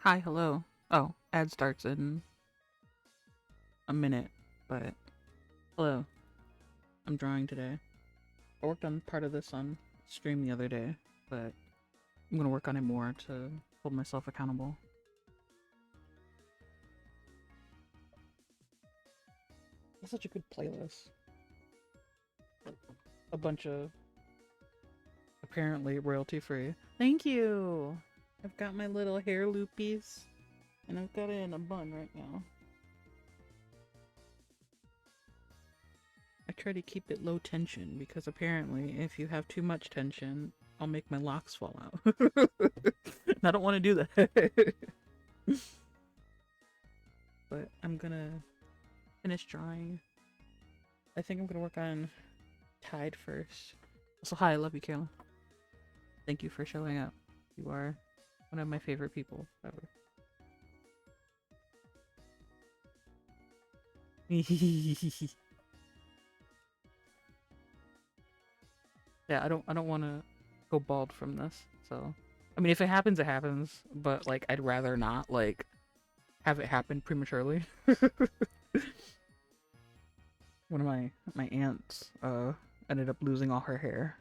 Hi, hello. Oh, ad starts in a minute, but hello. I'm drawing today. I worked on part of this on stream the other day, but I'm gonna work on it more to hold myself accountable. It's such a good playlist. A bunch of apparently royalty free. Thank you! I've got my little hair loopies, and I've got it in a bun right now. I try to keep it low tension because apparently if you have too much tension, I'll make my locks fall out. I don't want to do that. But I'm gonna finish drawing. I think I'm gonna work on Tide first. Also, hi, I love you, Carolyn. Thank you for showing up. You are one of my favorite people ever. Yeah, I don't want to go bald from this. So, I mean, if it happens, it happens. But like, I'd rather not like have it happen prematurely. One of my aunts ended up losing all her hair,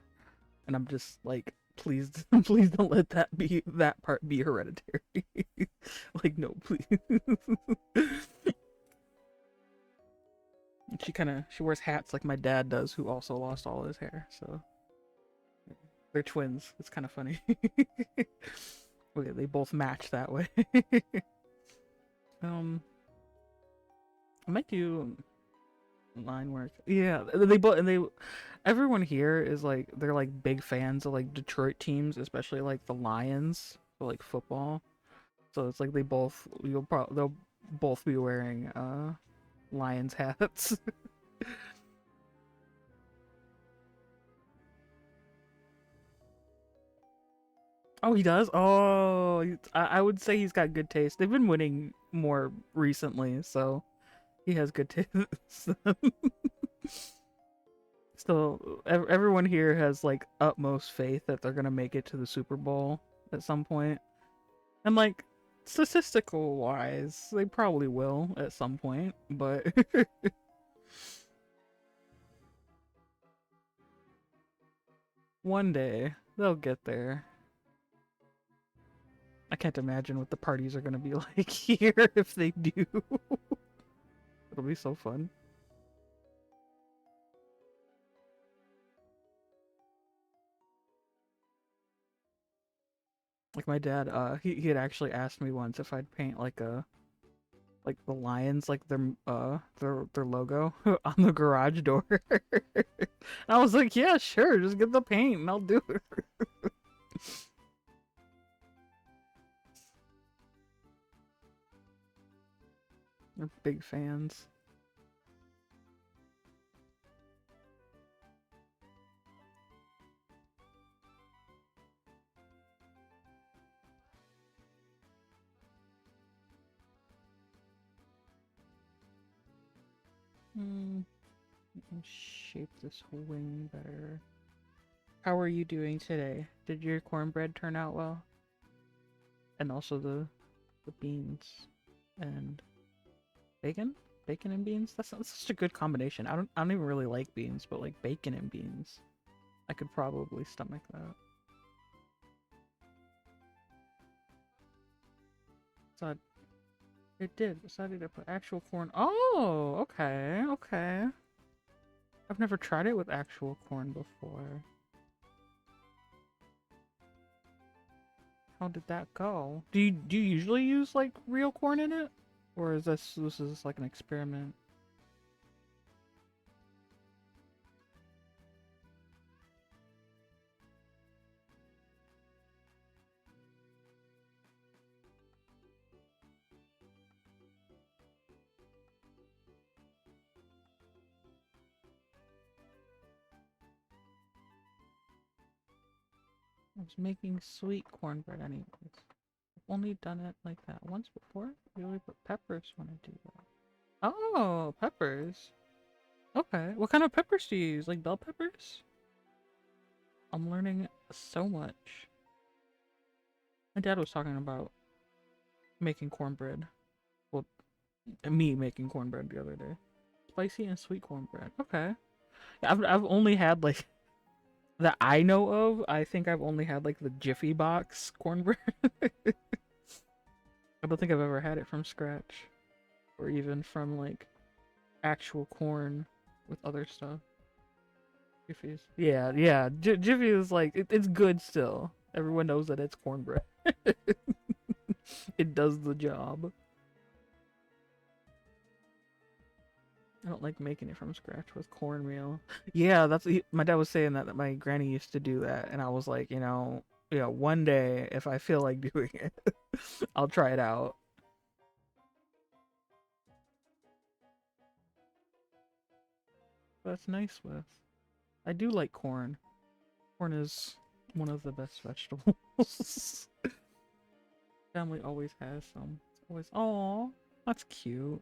and I'm just like, please, please don't let that part be hereditary. Like, no, please. She wears hats like my dad does, who also lost all his hair. So they're twins. It's kind of funny. Okay, they both match that way. um, I might do line work. Yeah, they both and they. Everyone here is like they're like big fans of like Detroit teams, especially like the Lions, for like football. So it's like they'll both be wearing Lions hats. Oh, he does. Oh, I would say he's got good taste. They've been winning more recently, so he has good taste. Still, everyone here has like utmost faith that they're gonna make it to the Super Bowl at some point. And like statistical wise, they probably will at some point, but one day they'll get there. I can't imagine what the parties are gonna be like here if they do. It'll be so fun. Like my dad, he had actually asked me once if I'd paint like the lions, like their logo on the garage door. I was like, yeah, sure, just get the paint and I'll do it. They're big fans. Hmm, shape this wing better. How are you doing today? Did your cornbread turn out well? And also the beans and bacon, bacon and beans. That's such a good combination. I don't even really like beans, but like bacon and beans, I could probably stomach that. So it did. Decided to put actual corn. Oh, okay, okay. I've never tried it with actual corn before. How did that go? Do you usually use like real corn in it, or is this is like an experiment? I was making sweet cornbread anyways. I've only done it like that once before. We really put peppers when I do that. Oh, peppers. Okay. What kind of peppers do you use? Like bell peppers? I'm learning so much. My dad was talking about making cornbread. Well, me making cornbread the other day. Spicy and sweet cornbread. Okay. Yeah, I've only had like that I know of. I think I've only had like the Jiffy box cornbread. I don't think I've ever had it from scratch, or even from like actual corn with other stuff. Jiffy's. Yeah, yeah. Jiffy is like it's good still. Everyone knows that it's cornbread. It does the job. I don't like making it from scratch with cornmeal. Yeah, my dad was saying that my granny used to do that, and I was like, one day if I feel like doing it, I'll try it out. That's nice with. I do like corn. Corn is one of the best vegetables. Family always has some. Always. Oh, that's cute.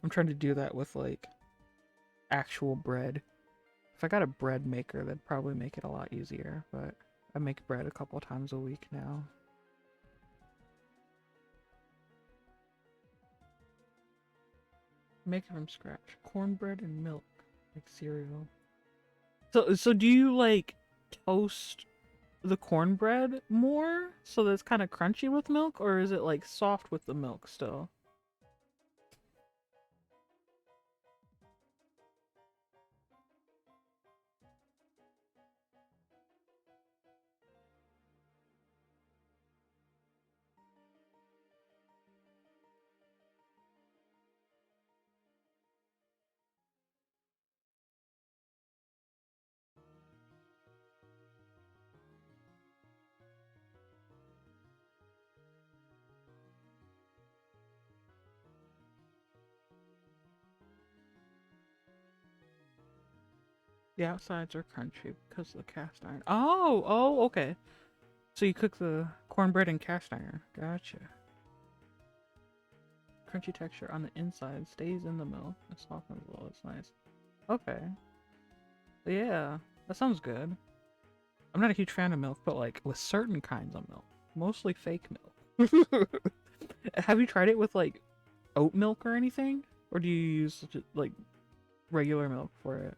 I'm trying to do that with like actual bread. If I got a bread maker, that'd probably make it a lot easier, but I make bread a couple times a week now. Make it from scratch. Cornbread and milk, like cereal. So do you like toast the cornbread more so that it's kind of crunchy with milk, or is it like soft with the milk still? The outsides are crunchy because of the cast iron. Oh, okay. So you cook the cornbread in cast iron. Gotcha. Crunchy texture on the inside stays in the milk. It softens well. It's nice. Okay. Yeah, that sounds good. I'm not a huge fan of milk, but like with certain kinds of milk, mostly fake milk. Have you tried it with like oat milk or anything? Or do you use like regular milk for it?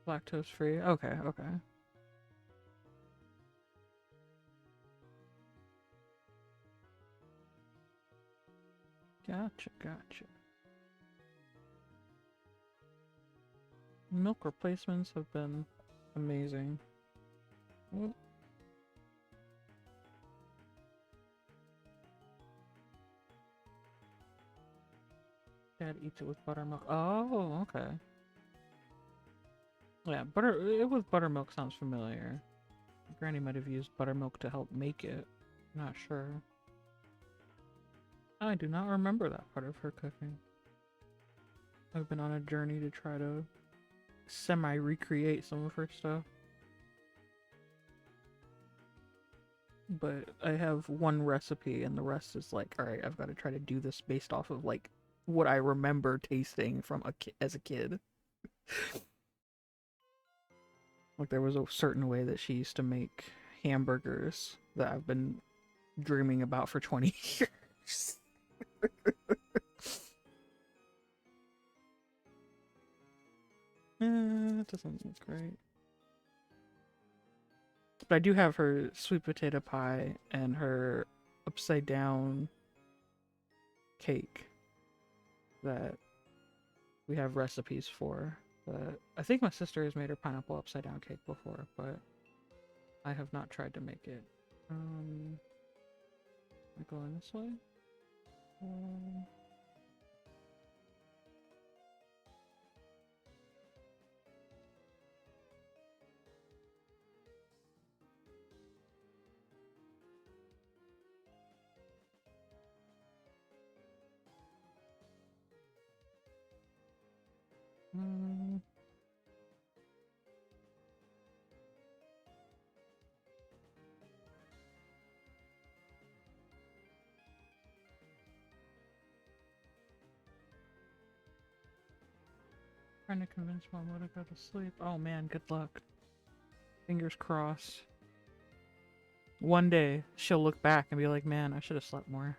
Lactose free? Okay, okay. Gotcha, gotcha. Milk replacements have been amazing. Mm. Dad eats it with buttermilk. Oh, okay. Yeah, it with buttermilk sounds familiar. Granny might have used buttermilk to help make it. Not sure. I do not remember that part of her cooking. I've been on a journey to try to semi-recreate some of her stuff. But I have one recipe and the rest is like, alright, I've got to try to do this based off of like what I remember tasting from as a kid. Like there was a certain way that she used to make hamburgers that I've been dreaming about for 20 years. That doesn't look great. But I do have her sweet potato pie and her upside down cake that we have recipes for. But I think my sister has made her pineapple upside down cake before, but I have not tried to make it. Am I going this way? Um, mm, Trying to convince Mama to go to sleep. Oh man, good luck. Fingers crossed. One day, she'll look back and be like, man, I should have slept more.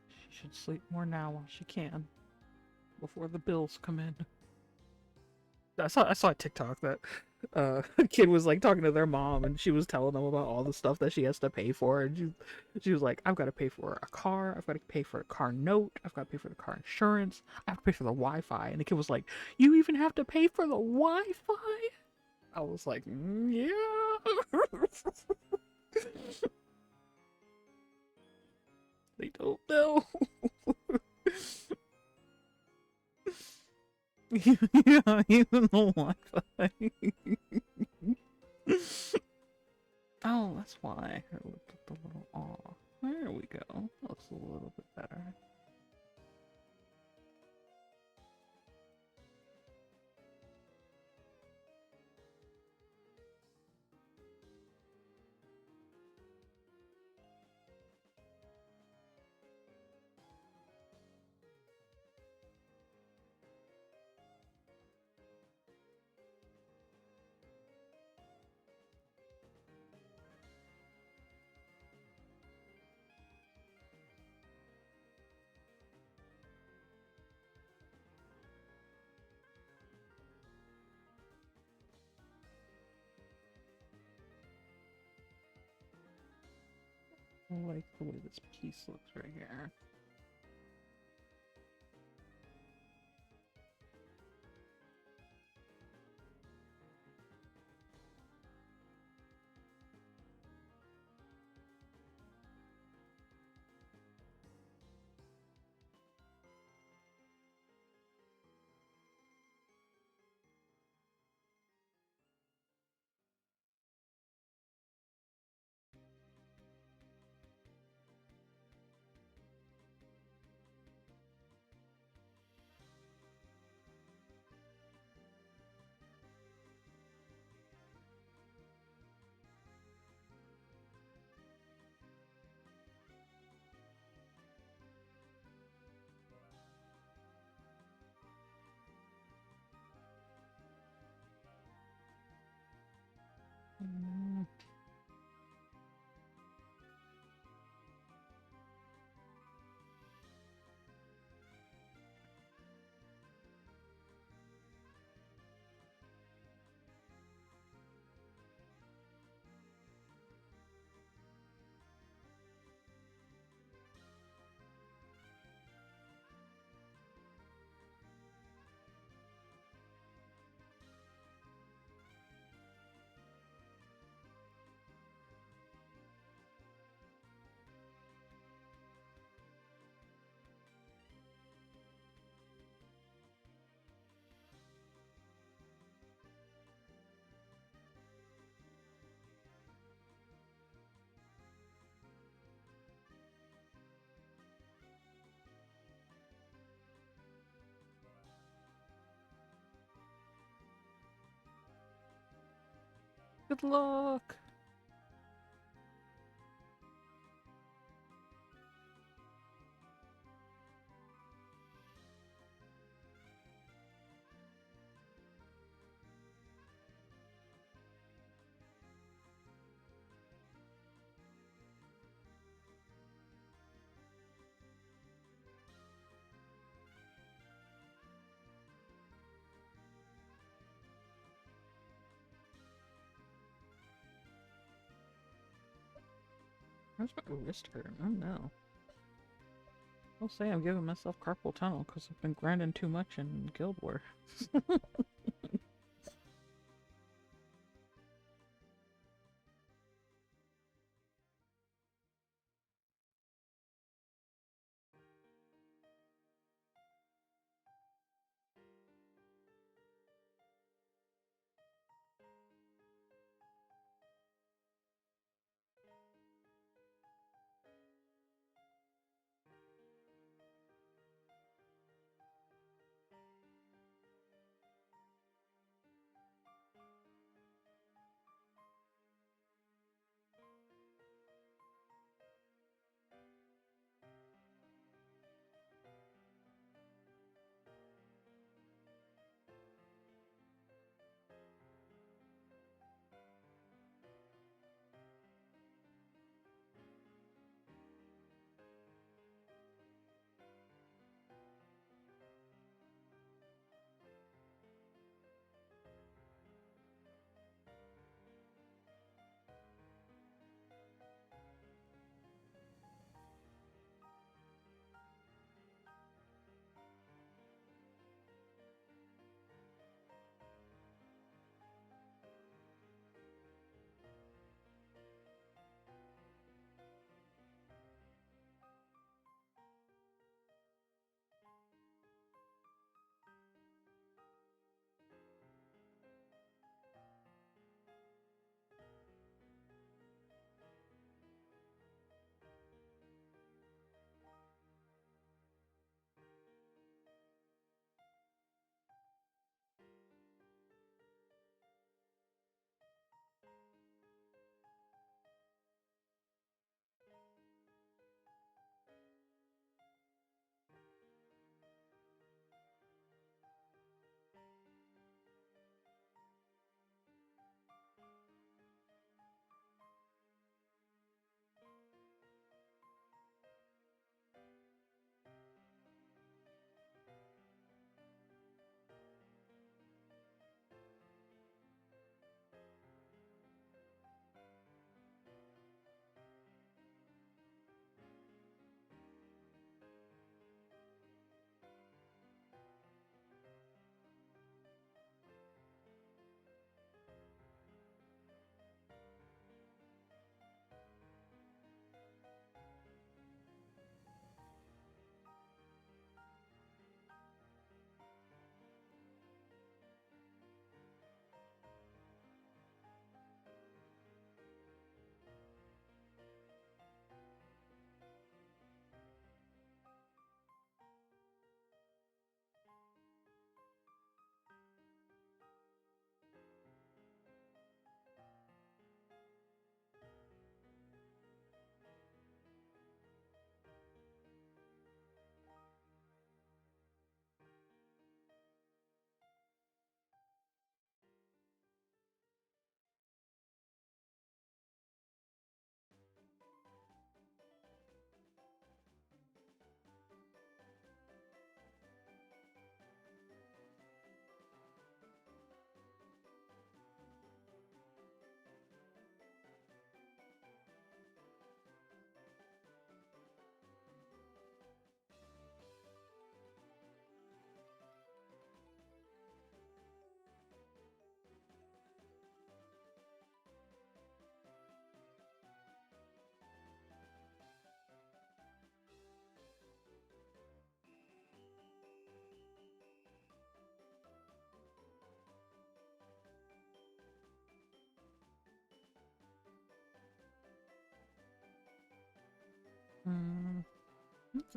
She should sleep more now while she can. Before the bills come in. I saw a TikTok that a kid was like talking to their mom and she was telling them about all the stuff that she has to pay for, and she was like, I've got to pay for a car, I've got to pay for a car note, I've got to pay for the car insurance, I have to pay for the Wi-Fi. And the kid was like, you even have to pay for the Wi-Fi? I was like, yeah. They don't know. Yeah, even the Wi-Fi. Oh, that's why I looked at the little aw. There we go. That looks a little bit better. I like the way this piece looks right here. Mm. Good luck! How's my wrist hurt? Oh no. I'll say I'm giving myself carpal tunnel because I've been grinding too much in Guild War.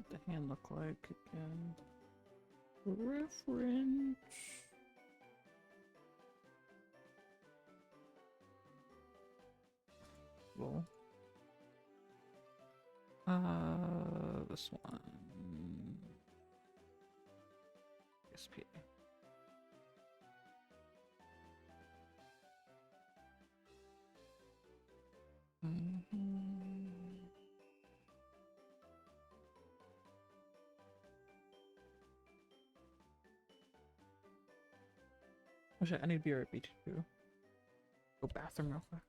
the hand look like again? Reference. Well, this one. SP. Oh shit, I need to BRB too. Go bathroom real quick.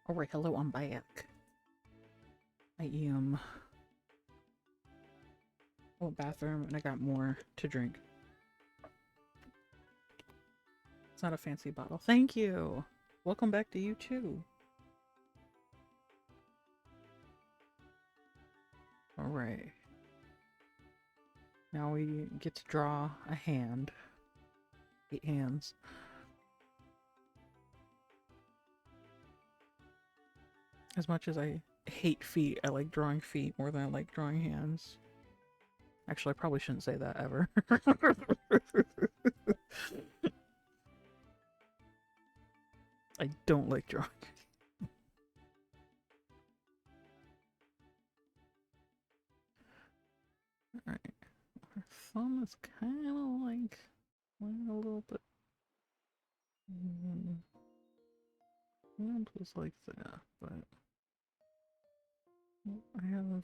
Alright, hello, I'm back. I am... Oh, bathroom, and I got more to drink. It's not a fancy bottle. Thank you! Welcome back to you, too. Alright. Now we get to draw a hand. 8 hands. As much as I hate feet, I like drawing feet more than I like drawing hands. Actually, I probably shouldn't say that ever. I don't like drawing. Alright. Her thumb is kind of like a little bit. Hand was like that, but I have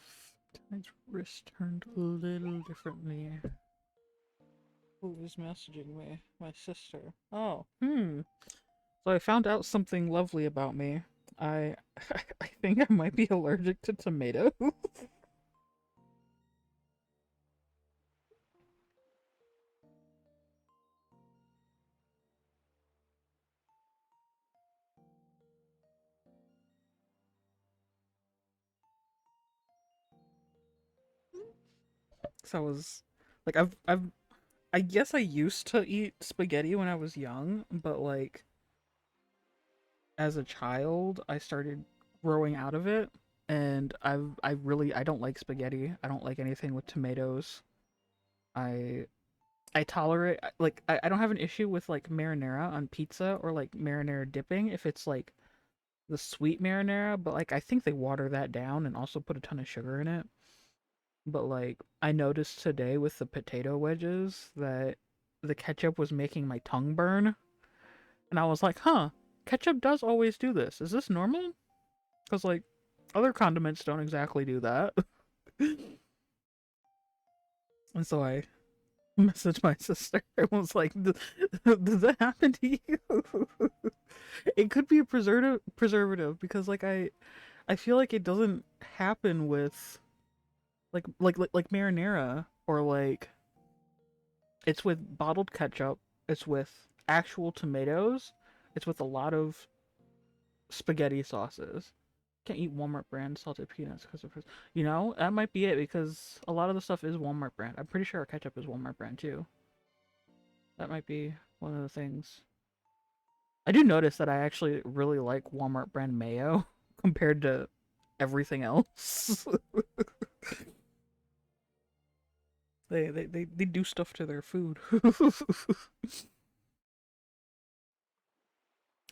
Ty's wrist turned a little differently. Who is messaging me? My sister. Oh, So I found out something lovely about me. I I think I might be allergic to tomatoes. So I was like I guess I used to eat spaghetti when I was young, but like as a child I started growing out of it, and I don't like spaghetti. I don't like anything with tomatoes. I I tolerate like I don't have an issue with like marinara on pizza or like marinara dipping if it's like the sweet marinara, but like I think they water that down and also put a ton of sugar in it. But like I noticed today with the potato wedges that the ketchup was making my tongue burn, and I was like, "Huh, ketchup does always do this. Is this normal?" Because like other condiments don't exactly do that. And so I messaged my sister and was like, "Does that happen to you?" It could be a preservative because like I feel like it doesn't happen with like marinara, or like it's with bottled ketchup, it's with actual tomatoes, it's with a lot of spaghetti sauces. Can't eat Walmart brand salted peanuts because of, that might be it, because a lot of the stuff is Walmart brand. I'm pretty sure our ketchup is Walmart brand too. That might be one of the things. I do notice that I actually really like Walmart brand mayo compared to everything else. They do stuff to their food.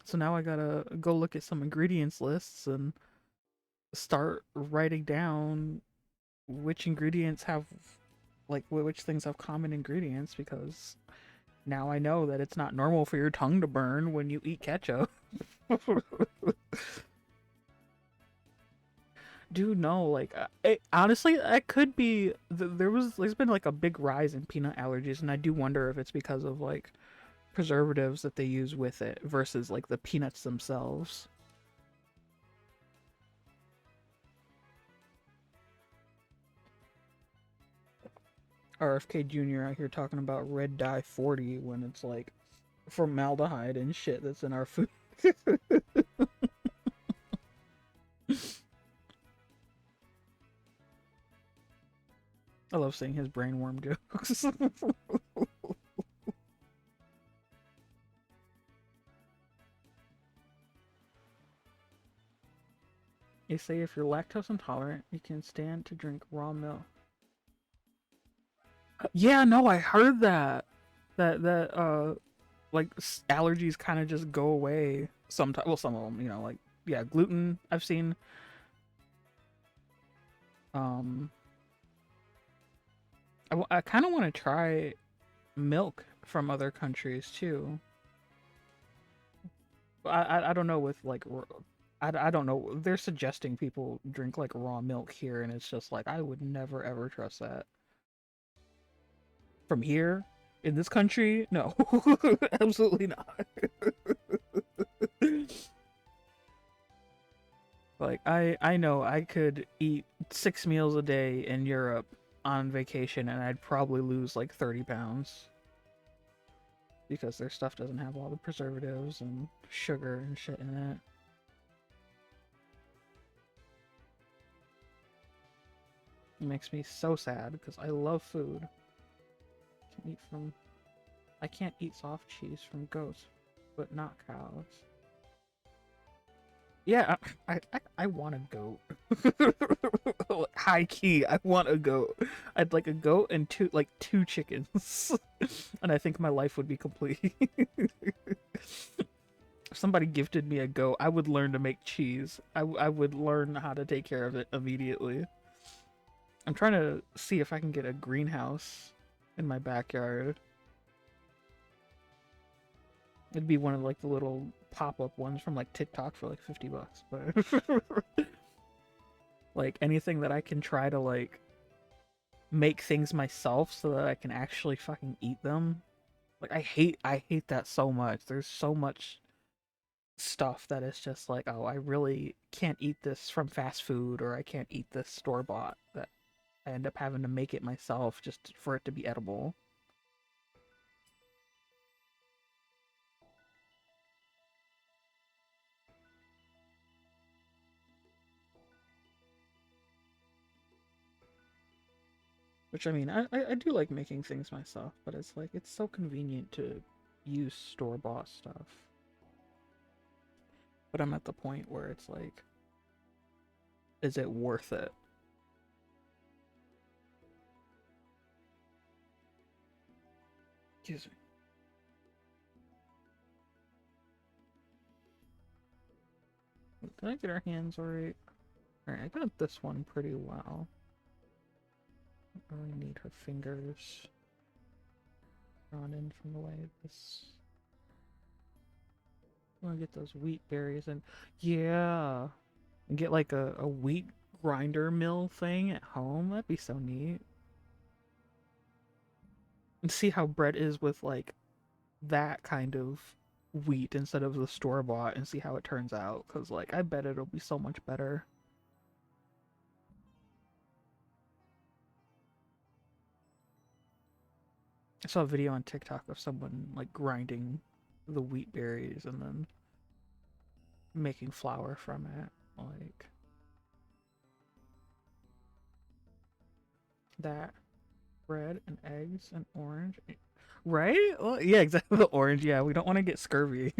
So now I gotta go look at some ingredients lists and start writing down which ingredients have, like, which things have common ingredients, because now I know that it's not normal for your tongue to burn when you eat ketchup. Dude, no, like, honestly, that could be, there's been like a big rise in peanut allergies, and I do wonder if it's because of like preservatives that they use with it versus like the peanuts themselves. RFK Jr. out here talking about red dye 40 when it's like formaldehyde and shit that's in our food. I love seeing his brainworm jokes. They say if you're lactose intolerant, you can stand to drink raw milk. Yeah, no, I heard that. That like allergies kind of just go away sometimes. Well, some of them, like, yeah, gluten. I've seen. Um, I kind of want to try milk from other countries too. I don't know with like I don't know. They're suggesting people drink like raw milk here, and it's just like I would never ever trust that. From here in this country, no, absolutely not. Like I know I could eat 6 meals a day in Europe on vacation and I'd probably lose like 30 pounds because their stuff doesn't have all the preservatives and sugar and shit in it. It makes me so sad because I love food. I can't eat soft cheese from goats, but not cows. Yeah, I want a goat. High key, I want a goat. I'd like a goat and two chickens, and I think my life would be complete. If somebody gifted me a goat, I would learn to make cheese. I would learn how to take care of it immediately. I'm trying to see if I can get a greenhouse in my backyard. It'd be one of like the little pop-up ones from like TikTok for like $50, but like anything that I can try to like make things myself so that I can actually fucking eat them. Like I hate that so much. There's so much stuff that is just like, oh, I really can't eat this from fast food or I can't eat this store-bought that I end up having to make it myself just for it to be edible. Which I mean, I do like making things myself, but it's like it's so convenient to use store-bought stuff. But I'm at the point where it's like, is it worth it? Excuse me. Did I get our hands alright? Alright, I got this one pretty well. I really need her fingers drawn in from the way this. I want to get those wheat berries and yeah, and get like a wheat grinder mill thing at home. That'd be so neat. And see how bread is with like that kind of wheat instead of the store bought and see how it turns out. Because like I bet it'll be so much better. I saw a video on TikTok of someone like grinding the wheat berries and then making flour from it. Like that bread and eggs and orange. Right? Well, yeah, exactly. The orange. Yeah, we don't want to get scurvy.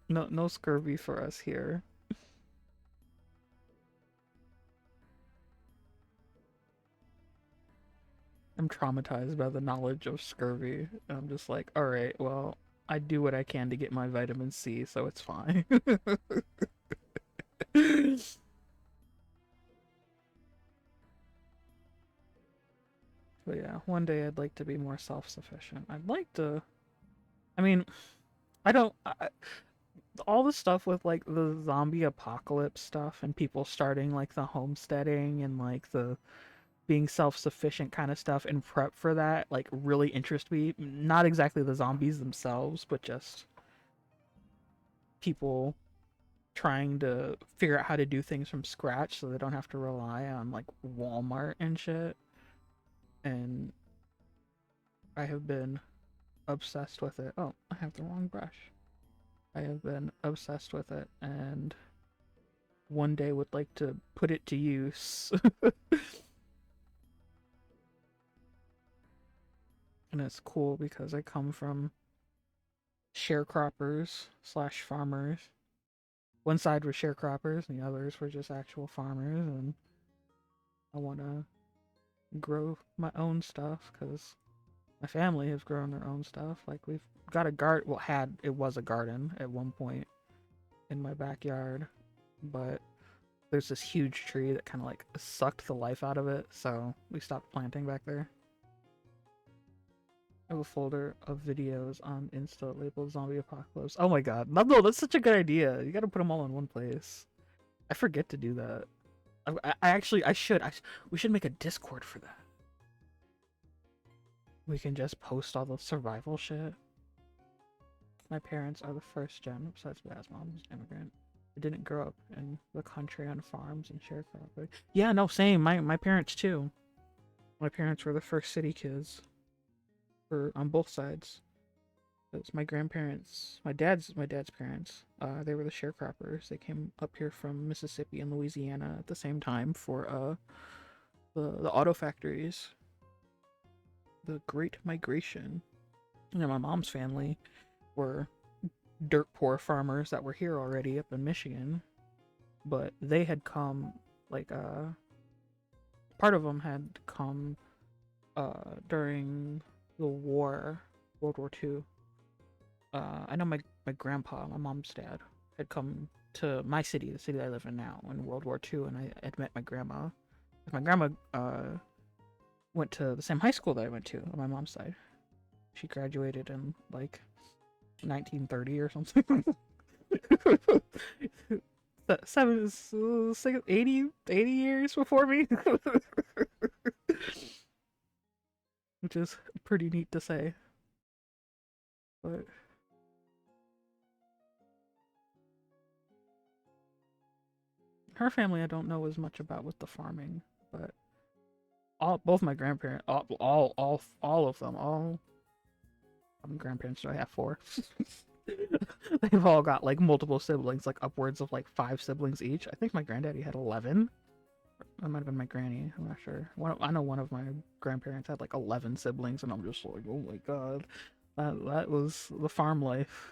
No scurvy for us here. I'm traumatized by the knowledge of scurvy. I'm just like, all right, well, I do what I can to get my vitamin C, so it's fine. But yeah, one day I'd like to be more self-sufficient. I'd like to. I mean, I don't. All the stuff with like the zombie apocalypse stuff and people starting like the homesteading and like the being self-sufficient kind of stuff and prep for that like really interest me. Not exactly the zombies themselves, but just people trying to figure out how to do things from scratch so they don't have to rely on like Walmart and shit. And I have been obsessed with it. Oh, I have the wrong brush. I have been obsessed with it and one day would like to put it to use. And it's cool because I come from sharecroppers slash farmers. One side was sharecroppers and the others were just actual farmers, and I want to grow my own stuff because my family has grown their own stuff. Like we've got a garden. Well, it was a garden at one point in my backyard, but there's this huge tree that kind of like sucked the life out of it, so we stopped planting back there. I have a folder of videos on Insta labeled Zombie Apocalypse. Oh my god. No, that's such a good idea. You gotta put them all in one place. I forget to do that. I actually, I should. We should make a Discord for that. We can just post all the survival shit. My parents are the first gen, besides Dad's mom, who's an immigrant. I didn't grow up in the country on farms and sharecropping. Yeah, no, same. My parents too. My parents were the first city kids for on both sides. Because my grandparents, my dad's parents, they were the sharecroppers. They came up here from Mississippi and Louisiana at the same time for the auto factories, the Great Migration. And then my mom's family were dirt poor farmers that were here already up in Michigan, but they had come like part of them had come during the war, World War II. I know my grandpa, my mom's dad, had come to my city, the city I live in now, in World War II, and I had met my grandma. My grandma went to the same high school that I went to on my mom's side. She graduated in like 1930 or something. 80 years before me. Which is pretty neat to say. But her family I don't know as much about with the farming, but both my grandparents, all of them, all grandparents. So I have four. They've all got like multiple siblings, like upwards of like 5 siblings each. I think my granddaddy had 11. That might have been my granny. I'm not sure. I know one of my grandparents had like 11 siblings, and I'm just like, oh my god, that was the farm life.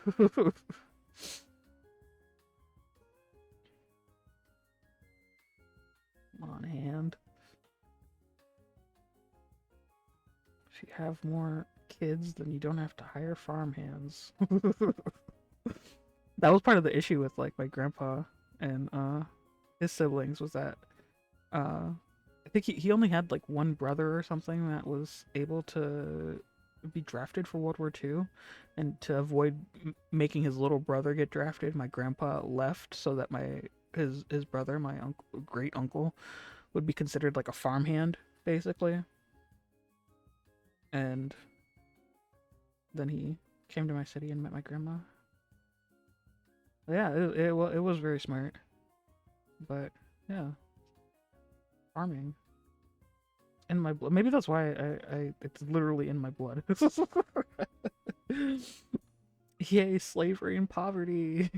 On hand. If you have more kids, then you don't have to hire farm hands. That was part of the issue with like my grandpa and his siblings was that I think he only had like one brother or something that was able to be drafted for World War II, and to avoid making his little brother get drafted, my grandpa left so that his brother, my great uncle, would be considered like a farmhand basically, and then he came to my city and met my grandma. Yeah, it was very smart, but yeah, farming in my blood. Maybe that's why I it's literally in my blood. Yay, slavery and poverty.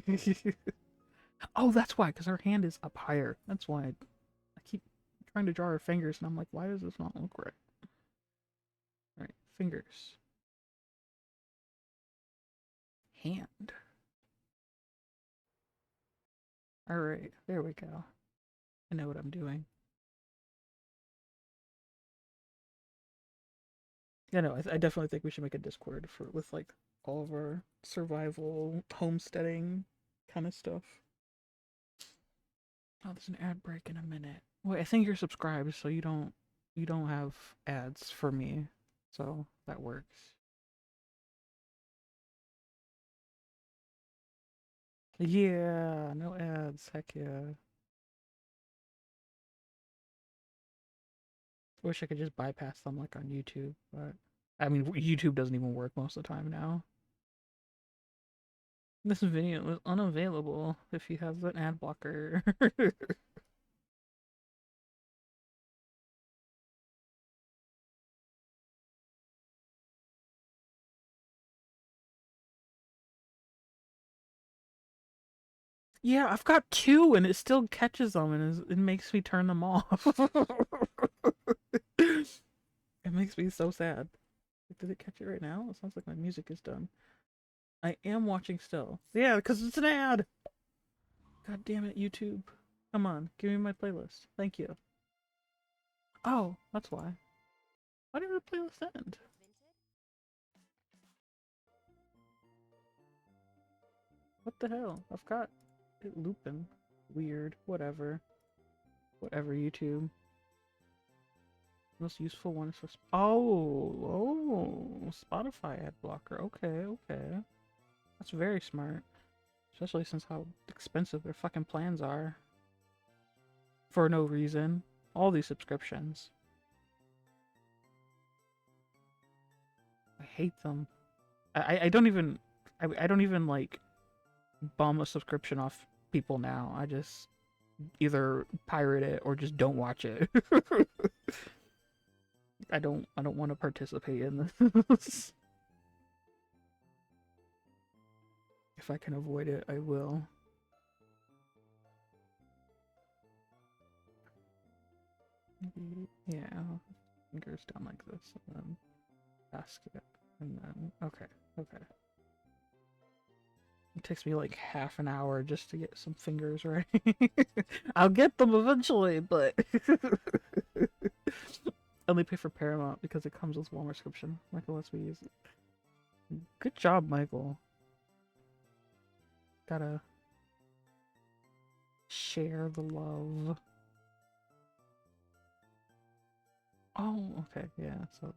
Oh, that's why, because her hand is up higher. That's why I keep trying to draw her fingers, and I'm like, why does this not look right? All right, fingers, hand. All right, there we go. I know what I'm doing. Yeah, no, I definitely think we should make a Discord with like all of our survival, homesteading kind of stuff. Oh, there's an ad break in a minute. Wait, I think you're subscribed, so you don't have ads for me, so that works. Yeah, no ads. Heck yeah. Wish I could just bypass them like on YouTube, but I mean YouTube doesn't even work most of the time now. This video is unavailable if you have an ad blocker. Yeah, I've got 2 and it still catches them and it makes me turn them off. It makes me so sad. Did it catch it right now? It sounds like my music is done. I am watching still. Yeah, because it's an ad. God damn it, YouTube. Come on, give me my playlist. Thank you. Oh, that's why. Why did the playlist end? What the hell? I've got it looping. Weird. Whatever. Whatever, YouTube. Most useful one is for oh, Spotify ad blocker. Okay, okay. That's very smart. Especially since how expensive their fucking plans are. For no reason. All these subscriptions. I hate them. I don't even like bum a subscription off people now. I just either pirate it or just don't watch it. I don't want to participate in this. If I can avoid it, I will. Yeah, fingers down like this, and then basket, and then okay. It takes me like half an hour just to get some fingers right. I'll get them eventually, but only pay for Paramount because it comes with Walmart subscription. Michael lets me use it. Good job, Michael. Gotta share the love. Oh, okay, yeah, so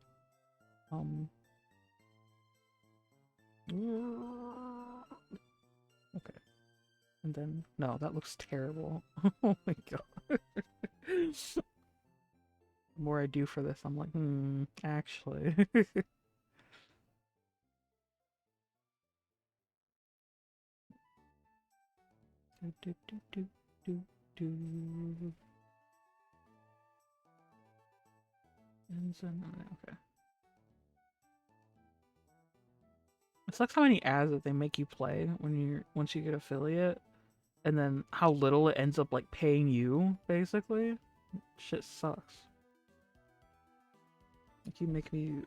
okay. And then no, that looks terrible. Oh my god. The more I do for this, I'm like, actually. do, do, do, do, do. And then, okay. It sucks how many ads that they make you play once you get affiliate, and then how little it ends up like paying you, basically. Shit sucks. Like you make me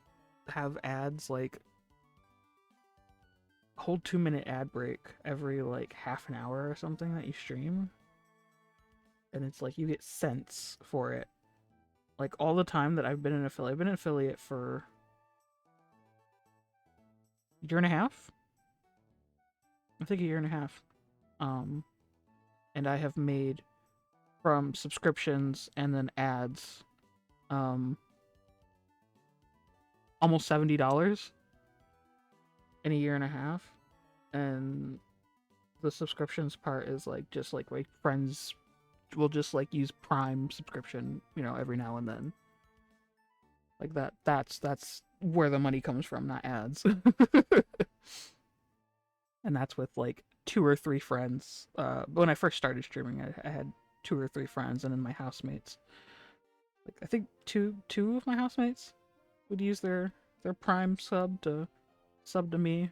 have ads like whole 2-minute ad break every like half an hour or something that you stream. And it's like you get cents for it. Like all the time that I've been an affiliate for a year and a half. I think a year and a half. And I have made from subscriptions and then ads almost $70 in a year and a half. And the subscriptions part is like just like my friends will just like use Prime subscription, every now and then. Like that's where the money comes from, not ads. And that's with like 2 or 3 friends. When I first started streaming, I had 2 or 3 friends, and then my housemates. Like I think two of my housemates would use their Prime sub to me.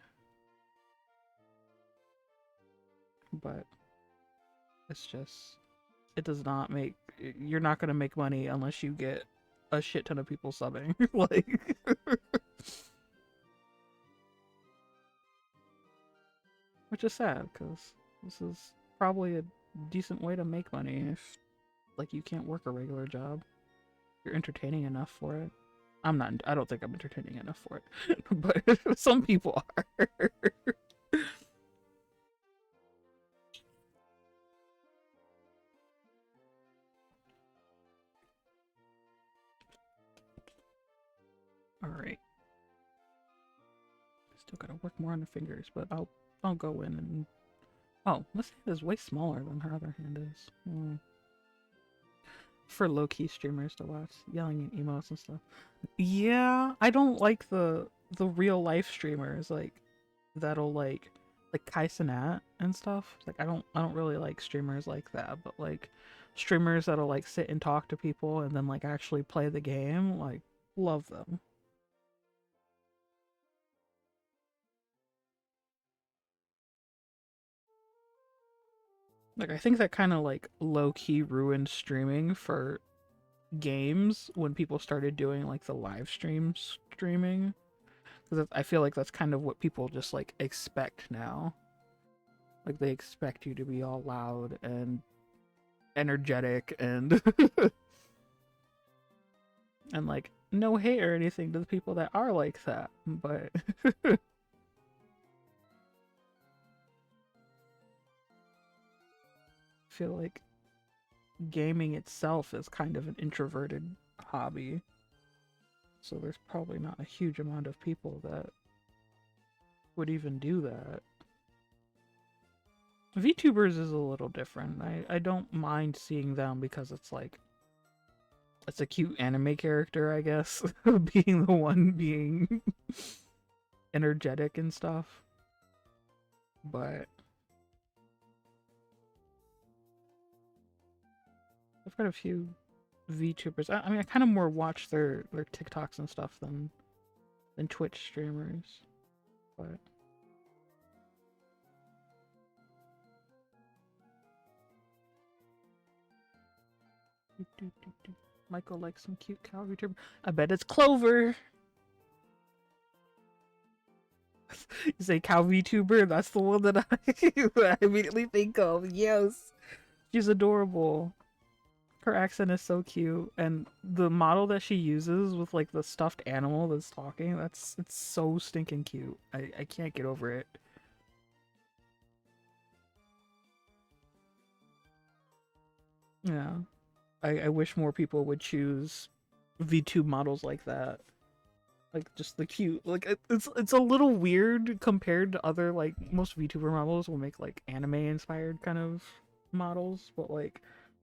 But it's just, it does not make, you're not gonna make money unless you get a shit ton of people subbing. Like which is sad, because this is probably a decent way to make money if, like, you can't work a regular job. You're entertaining enough for it. I don't think I'm entertaining enough for it. But some people are. Alright. Still gotta work more on the fingers, but I'll go in and... Oh, this hand is way smaller than her other hand is. For low-key streamers to watch, yelling at emotes and stuff. Yeah, I don't like the real life streamers like that'll like Kai Cenat and stuff. Like I don't really like streamers like that, but like streamers that'll like sit and talk to people and then like actually play the game, like love them. Like I think that kind of like low-key ruined streaming for games when people started doing like the live streaming, because I feel like that's kind of what people just like expect now. Like they expect you to be all loud and energetic and and like no hate or anything to the people that are like that, but I feel like gaming itself is kind of an introverted hobby. So there's probably not a huge amount of people that would even do that. VTubers is a little different. I don't mind seeing them because it's like, it's a cute anime character, I guess, being the one being energetic and stuff. But I've got a few VTubers. I mean, I kind of more watch their TikToks and stuff than Twitch streamers, but Michael likes some cute cow VTuber. I bet it's Clover. You say cow VTuber, that's the one that I immediately think of. Yes, she's adorable. Her accent is so cute, and the model that she uses with like the stuffed animal that's talking, it's so stinking cute. I can't get over it. Yeah. I wish more people would choose VTube models like that. Like just the cute, like it's a little weird compared to other like most VTuber models will make like anime inspired kind of models, but like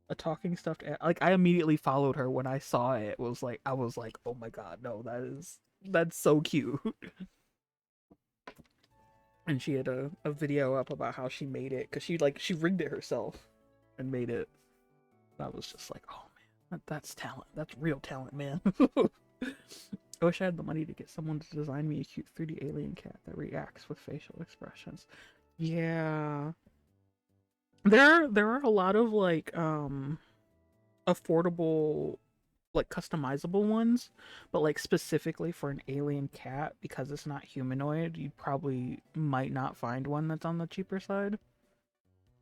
a talking stuffed like I immediately followed her when I saw it. Was like I was like, oh my god, no, that's so cute. And she had a video up about how she made it because she rigged it herself and made it. And I was just like, oh man, that's talent. That's real talent, man. I wish I had the money to get someone to design me a cute 3D alien cat that reacts with facial expressions. Yeah. There are a lot of like affordable like customizable ones, but like specifically for an alien cat because it's not humanoid, you probably might not find one that's on the cheaper side.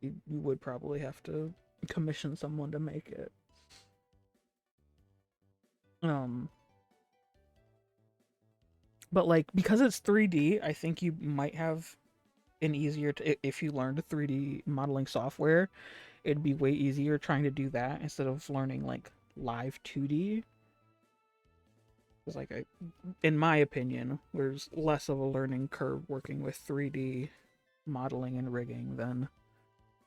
You would probably have to commission someone to make it. Um but like because it's 3D, I think you might have an easier if you learned 3D modeling software, it'd be way easier trying to do that instead of learning like live 2D. Because like in my opinion, there's less of a learning curve working with 3D modeling and rigging than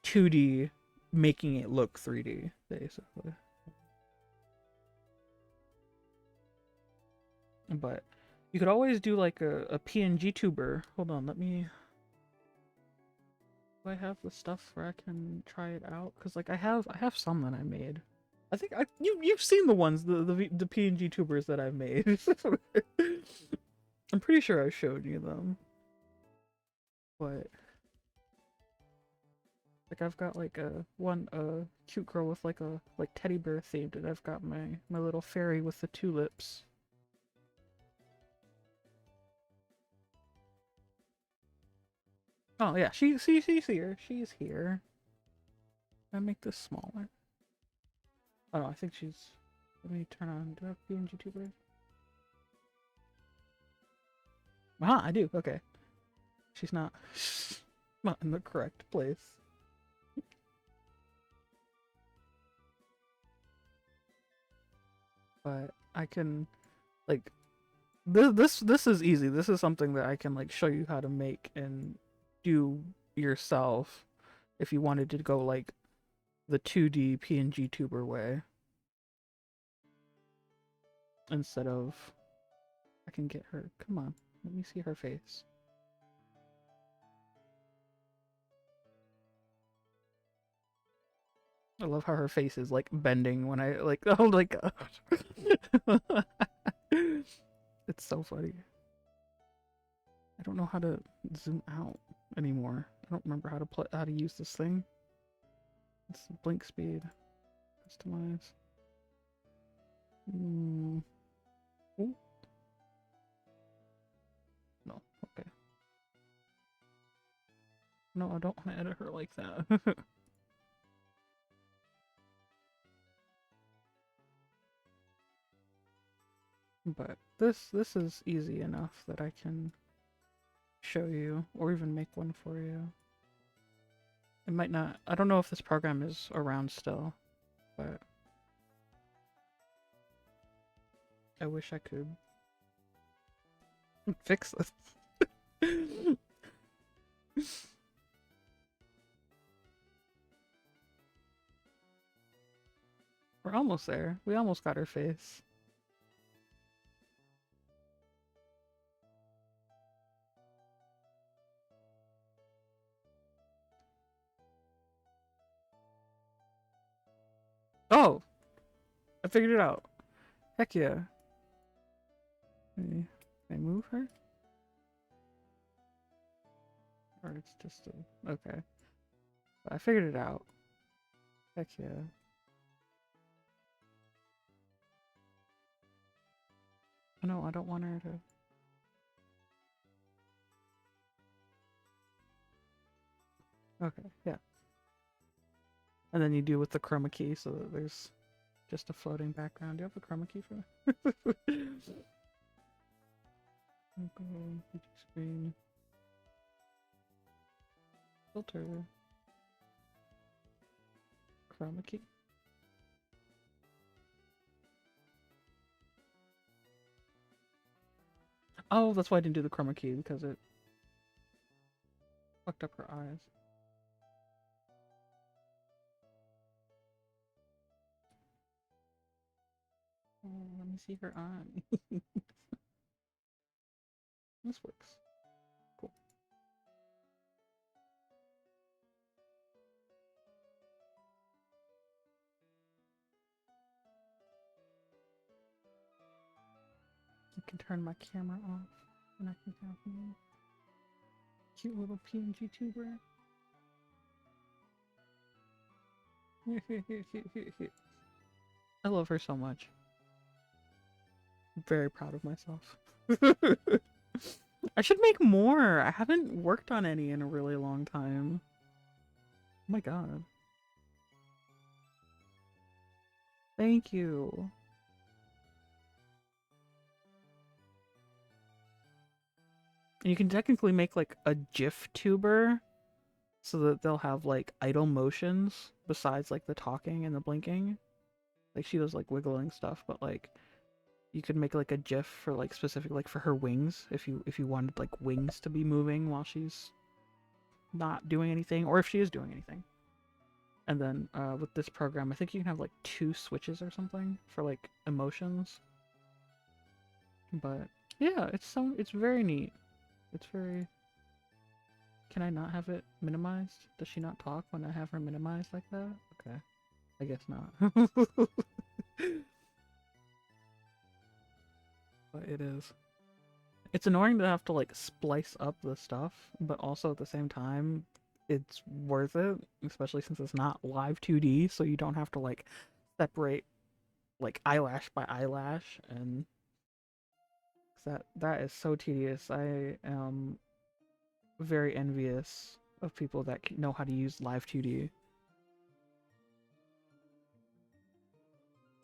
2D making it look 3D, basically. But you could always do like a PNG tuber. Hold on, let me. Do I have the stuff where I can try it out? Cause like I have some that I made. I think you've seen the ones the PNG tubers that I've made. I'm pretty sure I showed you them. But like I've got like a cute girl with like a teddy bear themed, and I've got my little fairy with the tulips. Oh yeah, she's here. She's here. Can I make this smaller? Oh no, I think she's. Let me turn on. Do I have PNG tuber? Ah, I do. Okay, she's not not in the correct place. But I can like this is easy. This is something that I can like show you how to make and do yourself if you wanted to go like the 2D PNG tuber way instead of I can get her. Come on. Let me see her face. I love how her face is like bending when I like oh my god. It's so funny. I don't know how to zoom out anymore. I don't remember how to use this thing. It's blink speed. Customize. Mm. Ooh. No, okay. No, I don't want to edit her like that. But this is easy enough that I can show you or even make one for you. It might not. I don't know if this program is around still, but I wish I could fix this. We're almost there. We almost got her face. Oh, I figured it out. Heck yeah. Can I move her? Or it's just a... Okay. I figured it out. Heck yeah. Oh, no, I don't want her to... Okay, yeah. And then you do with the chroma key so that there's just a floating background. Do you have a chroma key for that? Okay, screen. Filter. Chroma key. Oh, that's why I didn't do the chroma key, because it fucked up her eyes. Oh, let me see her eye. This works. Cool. I can turn my camera off, and I can have me cute little PNG tuber. I love her so much. I'm very proud of myself. I should make more. I haven't worked on any in a really long time. Oh my god. Thank you. And you can technically make like a GIF tuber so that they'll have like idle motions besides like the talking and the blinking. Like she does like wiggling stuff, but like you could make like a GIF for like specific like for her wings if you wanted like wings to be moving while she's not doing anything or if she is doing anything. And then with this program, I think you can have like 2 switches or something for like emotions. But yeah, it's very neat. It's very... Can I not have it minimized? Does she not talk when I have her minimized like that? Okay. I guess not. But it is. It's annoying to have to like splice up the stuff, but also at the same time, it's worth it, especially since it's not live 2D, so you don't have to like separate like eyelash by eyelash, and that is so tedious. I am very envious of people that know how to use live 2D.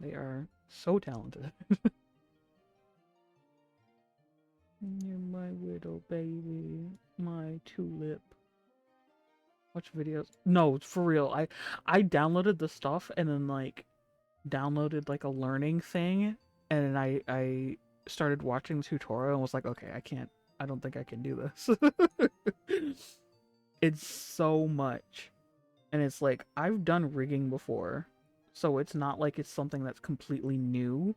They are so talented. You're my widow baby, my tulip. Watch videos. No, for real. I downloaded the stuff and then like downloaded like a learning thing, and then I started watching the tutorial and was like, okay, I don't think I can do this. It's so much. And it's like I've done rigging before. So it's not like it's something that's completely new,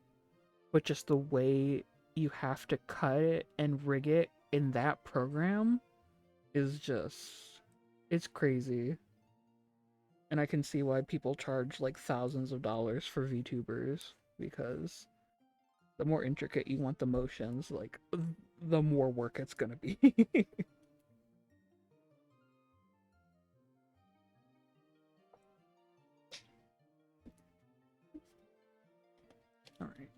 but just the way you have to cut it and rig it in that program is just, it's crazy. And I can see why people charge like thousands of dollars for VTubers, because the more intricate you want the motions, like the more work it's gonna be. Alright.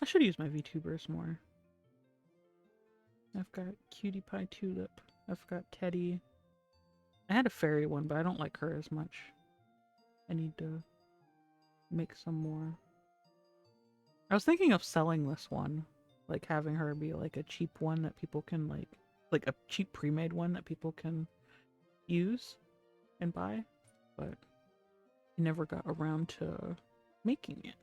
I should use my VTubers more. I've got Cutie Pie Tulip. I've got Teddy. I had a fairy one, but I don't like her as much. I need to make some more. I was thinking of selling this one. Like having her be like a cheap one that people can like a cheap pre-made one that people can use and buy. But I never got around to making it.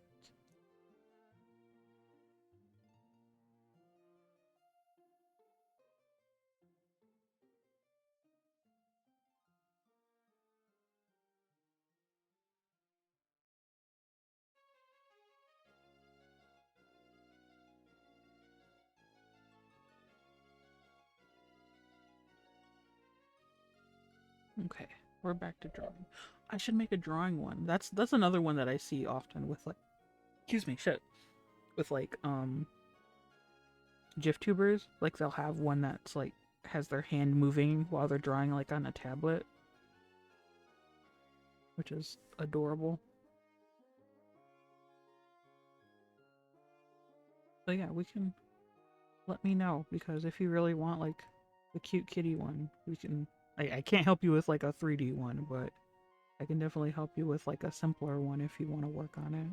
Okay, we're back to drawing. I should make a drawing one. That's another one that I see often with like, excuse me, shit, with like GIF tubers. Like they'll have one that's like has their hand moving while they're drawing like on a tablet, which is adorable. But yeah, we can let me know because if you really want like the cute kitty one, we can. I can't help you with like a 3D one, but I can definitely help you with like a simpler one if you want to work on it.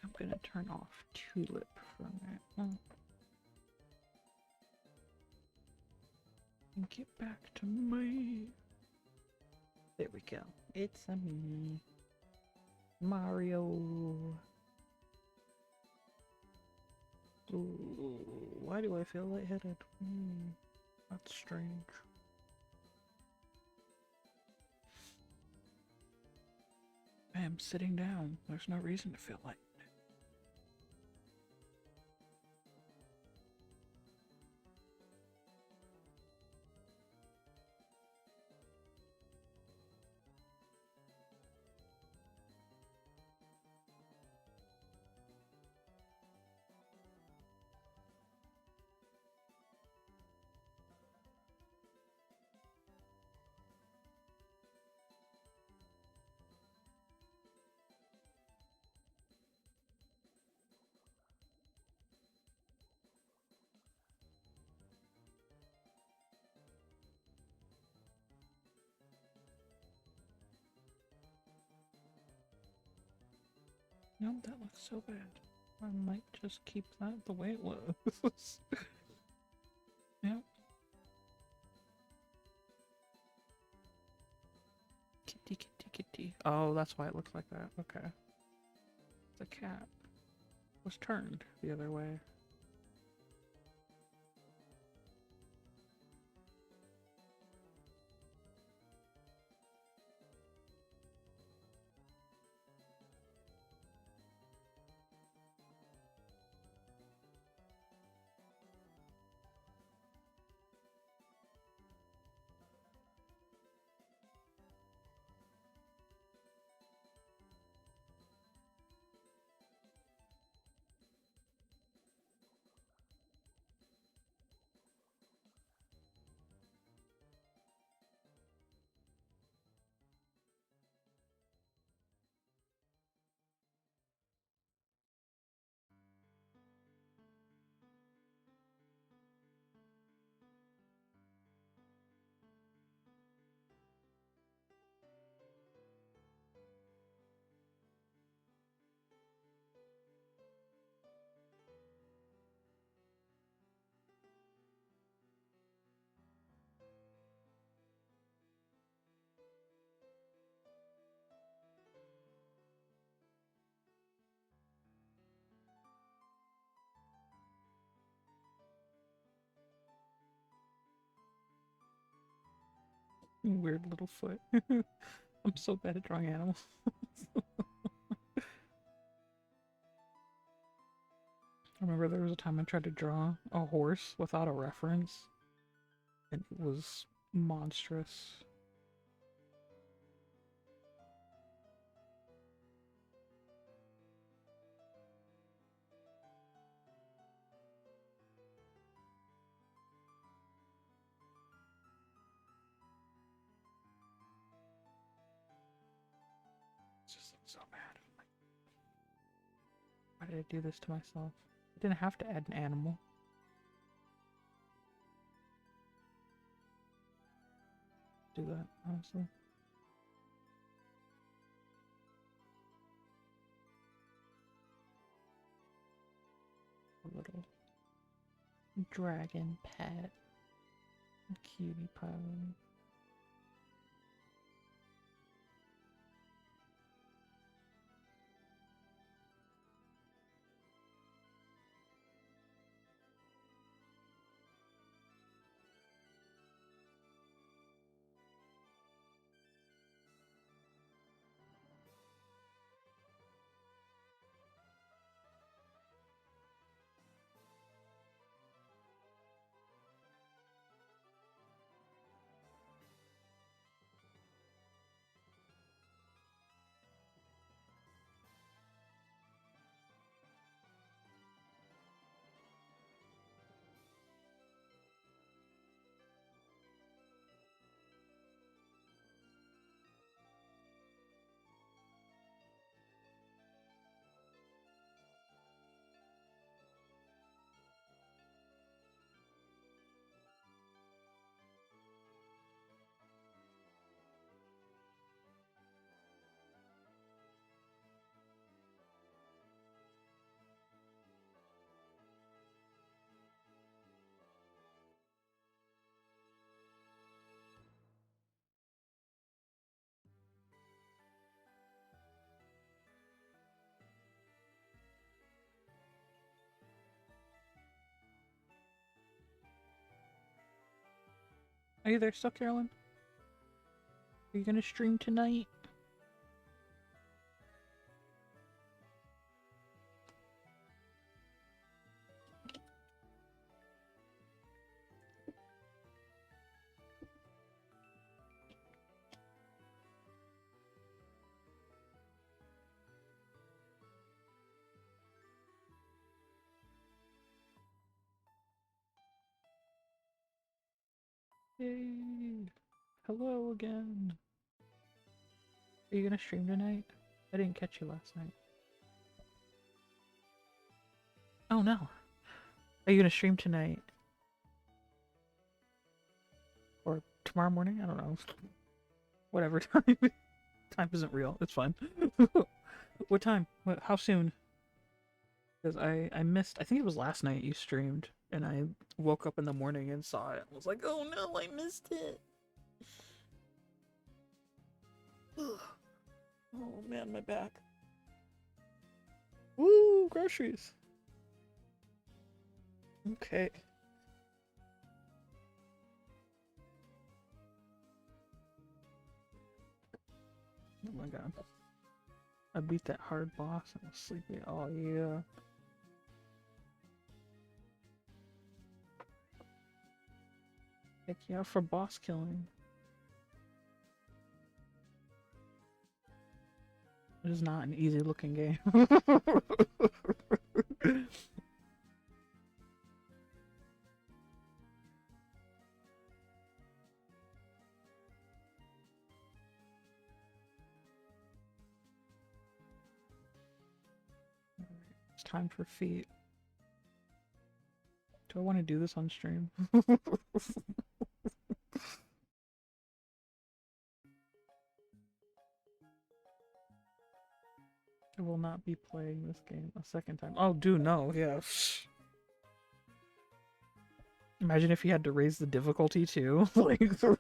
I'm gonna turn off Tulip for a minute. And get back to me. There we go. It's a me. Mario. Ooh, why do I feel lightheaded? That's strange. I am sitting down. There's no reason to feel lightheaded. No, that looks so bad. I might just keep that the way it was. Yep. Kitty, kitty, kitty. Oh, that's why it looks like that. Okay. The cat was turned the other way. Weird little foot. I'm so bad at drawing animals. I remember there was a time I tried to draw a horse without a reference, and it was monstrous. It just looks so bad. Like, why did I do this to myself? I didn't have to add an animal. Do that, honestly. A little dragon pet. Cutie pie. Are you there still, Carolyn? Are you gonna stream tonight? Yay! Hello again. Are you gonna stream tonight? I didn't catch you last night. Oh no. Are you gonna stream tonight? Or tomorrow morning? I don't know. Whatever time. Time isn't real. It's fine. What time? How soon? Because I missed, I think it was last night you streamed, and I woke up in the morning and saw it. I was like, oh no, I missed it. Oh man, my back. Woo, groceries. Okay. Oh my god. I beat that hard boss and I was sleepy. Oh yeah. Heck yeah, for boss killing. It is not an easy looking game. It's time for feet. Do I want to do this on stream? I will not be playing this game a second time. Oh, do no, yeah. Imagine if you had to raise the difficulty too. Like, yeah,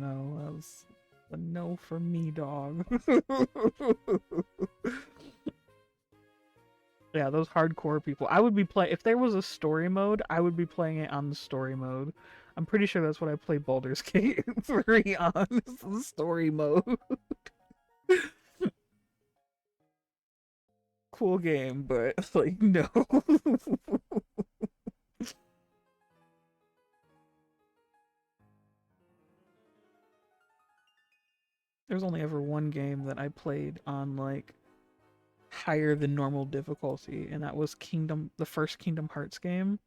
no, that was a no for me, dog. Yeah, those hardcore people. I would be playing if there was a story mode. I would be playing it on the story mode. I'm pretty sure that's what I play Baldur's Gate 3 on. Is the story mode. Cool game, but like no. There's only ever one game that I played on like higher than normal difficulty, and that was the first Kingdom Hearts game,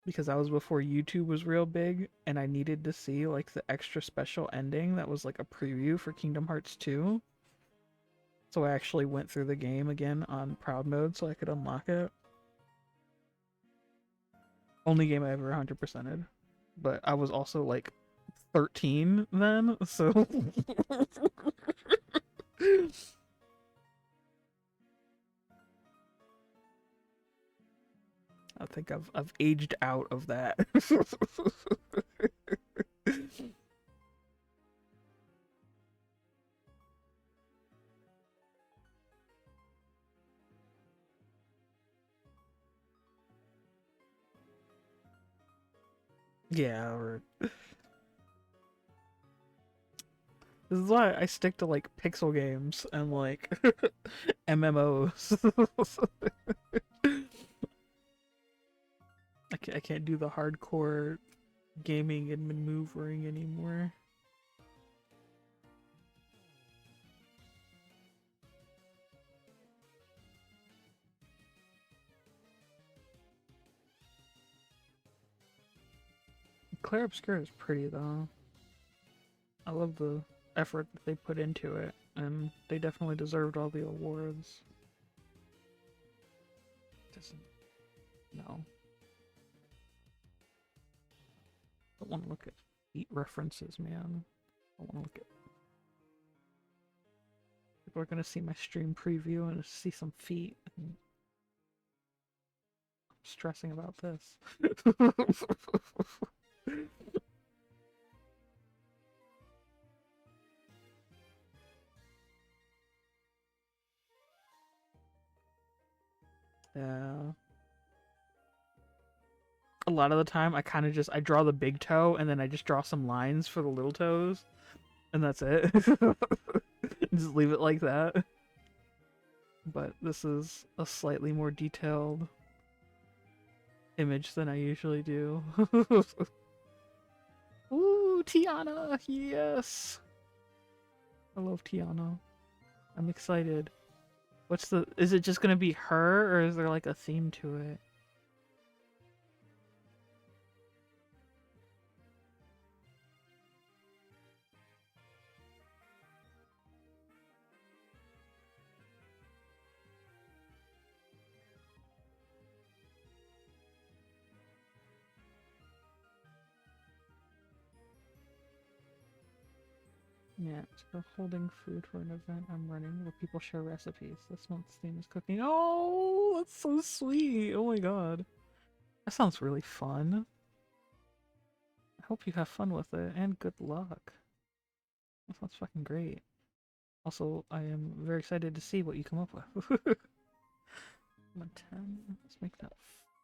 because that was before YouTube was real big, and I needed to see like the extra special ending that was like a preview for Kingdom Hearts 2. So I actually went through the game again on proud mode so I could unlock it. Only game I ever 100%ed. But I was also like 13 then, so I think I've aged out of that. Yeah, or this is why I stick to like pixel games and like MMOs. I can't do the hardcore gaming and maneuvering anymore. Clair Obscur is pretty though. I love the effort that they put into it, and they definitely deserved all the awards. Doesn't no. Don't want to look at feet references, man. I want to look at. People are gonna see my stream preview and see some feet. And I'm stressing about this. Yeah. A lot of the time, I kind of just I draw the big toe and then I just draw some lines for the little toes, and that's it. Just leave it like that. But this is a slightly more detailed image than I usually do. Ooh, Tiana! Yes! I love Tiana. I'm excited. Is it just gonna be her, or is there like a theme to it? Yeah, so holding food for an event I'm running where people share recipes. This month's theme is cooking. Oh, that's so sweet. Oh my god. That sounds really fun. I hope you have fun with it, and good luck. That sounds fucking great. Also, I am very excited to see what you come up with. I'm a 10. Let's make that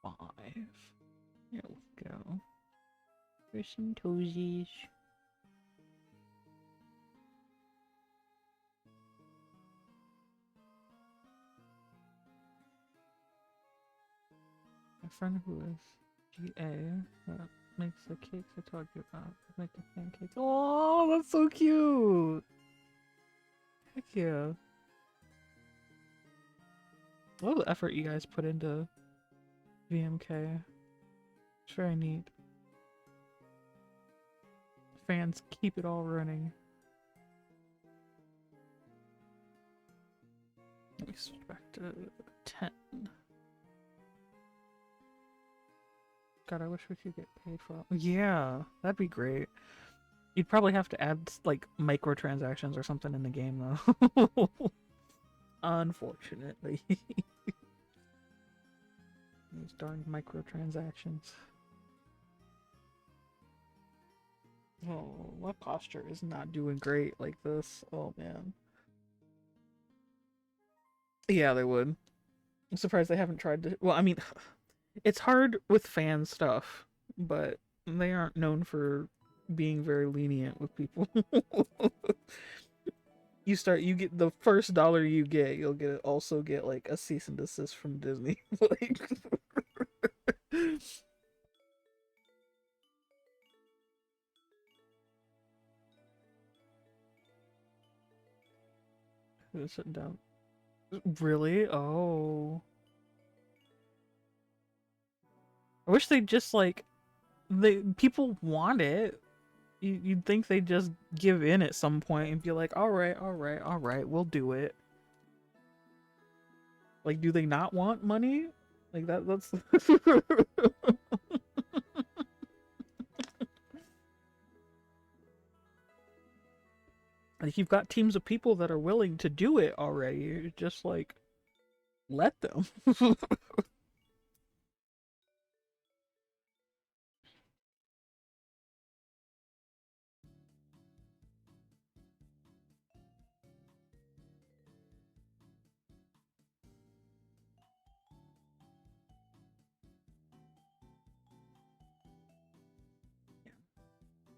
5. Here we go. Here's some toesies. My friend who is GA that makes the cakes I told you about. Make the pancakes. Oh, that's so cute! Heck yeah. I love the effort you guys put into VMK. It's very neat. Fans keep it all running. Expected 10. God, I wish we could get paid for it. Yeah, that'd be great. You'd probably have to add like microtransactions or something in the game though. Unfortunately. These darn microtransactions. Oh, my posture is not doing great like this. Oh man. Yeah, they would. I'm surprised they haven't tried to. Well, I mean, it's hard with fan stuff, but they aren't known for being very lenient with people. You get the first dollar you get, also get like a cease and desist from Disney. Like, sit down. Really? Oh, I wish they just like people want it. You'd think they'd just give in at some point and be like, all right, all right, all right, we'll do it. Like, do they not want money? Like that's like you've got teams of people that are willing to do it already. You're just like let them.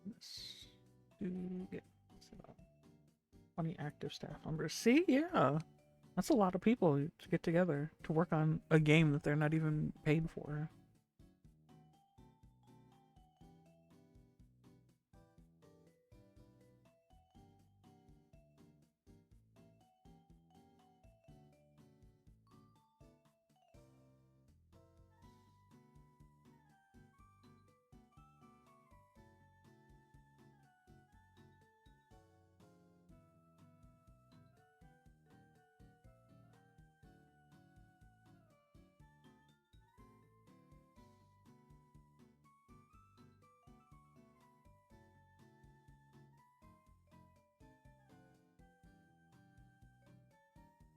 Let's do get 20 active staff members. See, yeah. That's a lot of people to get together to work on a game that they're not even paid for.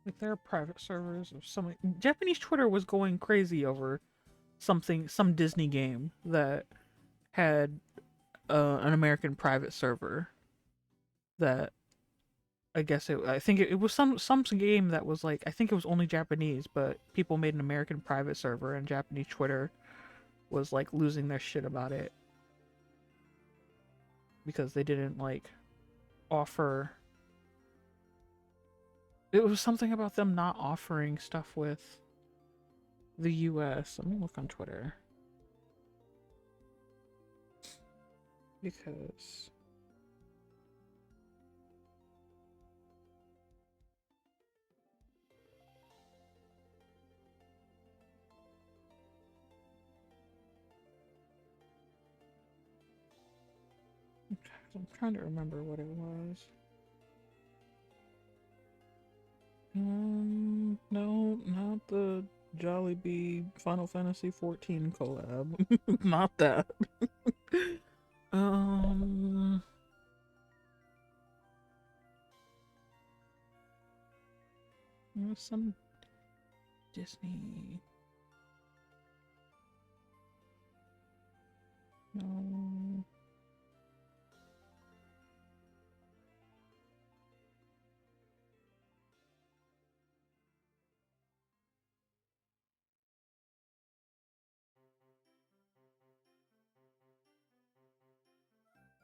Like there are private servers or something. Japanese Twitter was going crazy over some Disney game that had an American private server that I guess I think it was some game that was like, I think it was only Japanese, but people made an American private server, and Japanese Twitter was like losing their shit about it because they didn't like offer. It was something about them not offering stuff with the US. Let me look on Twitter. Because I'm trying to remember what it was. No, not the Jollibee Final Fantasy 14 collab. Not that. Um, there was some Disney. No.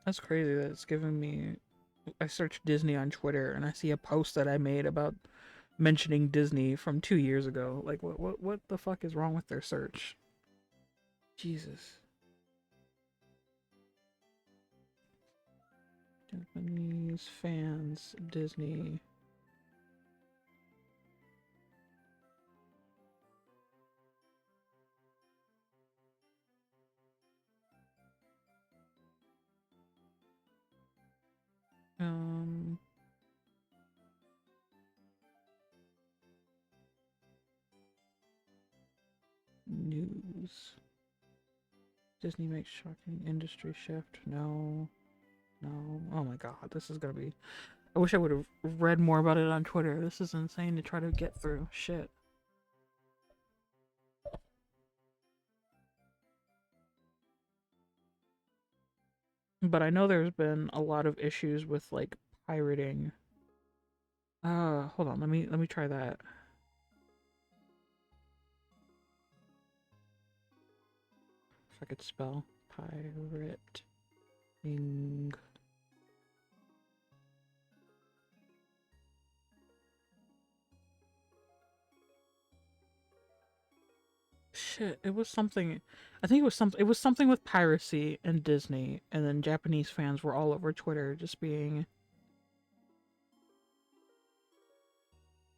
That's crazy that it's giving me. I searched Disney on Twitter and I see a post that I made about mentioning Disney from 2 years ago. Like, what the fuck is wrong with their search? Jesus. Japanese fans, Disney. Um, News. Disney makes shocking industry shift. No. No. Oh my god, this is gonna be. I wish I would have read more about it on Twitter. This is insane to try to get through. Shit. But I know there's been a lot of issues with like pirating. Hold on. Let me try that. If I could spell pirating. Shit, it was something. I think it was something. It was something with piracy and Disney, and then Japanese fans were all over Twitter just being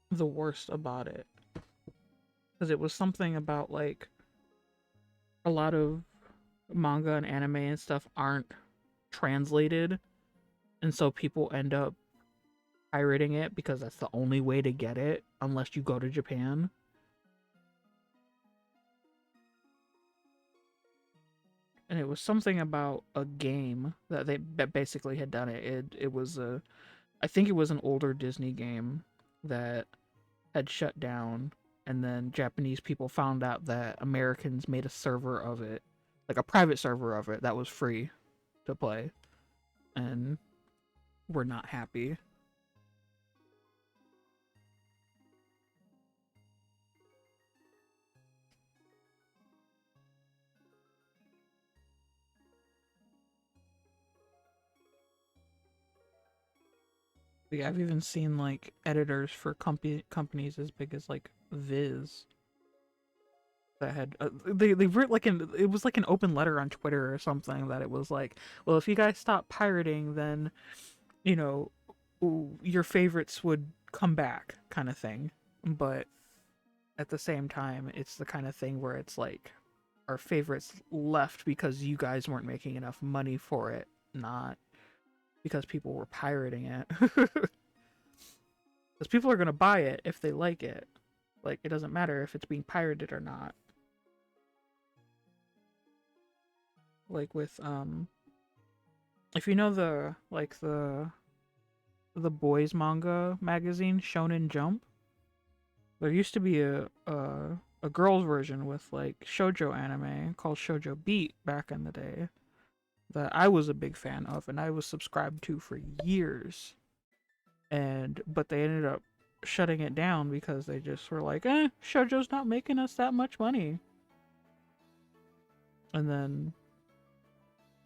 the worst about it. Because it was something about like a lot of manga and anime and stuff aren't translated, and so people end up pirating it because that's the only way to get it unless you go to Japan. And it was something about a game that they basically had done it. It was a, I think it was an older Disney game that had shut down, and then Japanese people found out that Americans made a server of it, like a private server of it that was free to play, and were not happy. Yeah, I've even seen like editors for companies as big as like Viz that had they wrote like it was like an open letter on Twitter or something that it was like, well, if you guys stop pirating, then you know your favorites would come back, kind of thing. But at the same time, it's the kind of thing where it's like our favorites left because you guys weren't making enough money for it, not because people were pirating it. Because people are gonna buy it if they like it. Like, it doesn't matter if it's being pirated or not. Like with if you know the boys manga magazine Shonen Jump, there used to be a girls version with like shoujo anime called Shoujo Beat back in the day that I was a big fan of and I was subscribed to for years. and but they ended up shutting it down because they just were like, eh, shoujo's not making us that much money. And then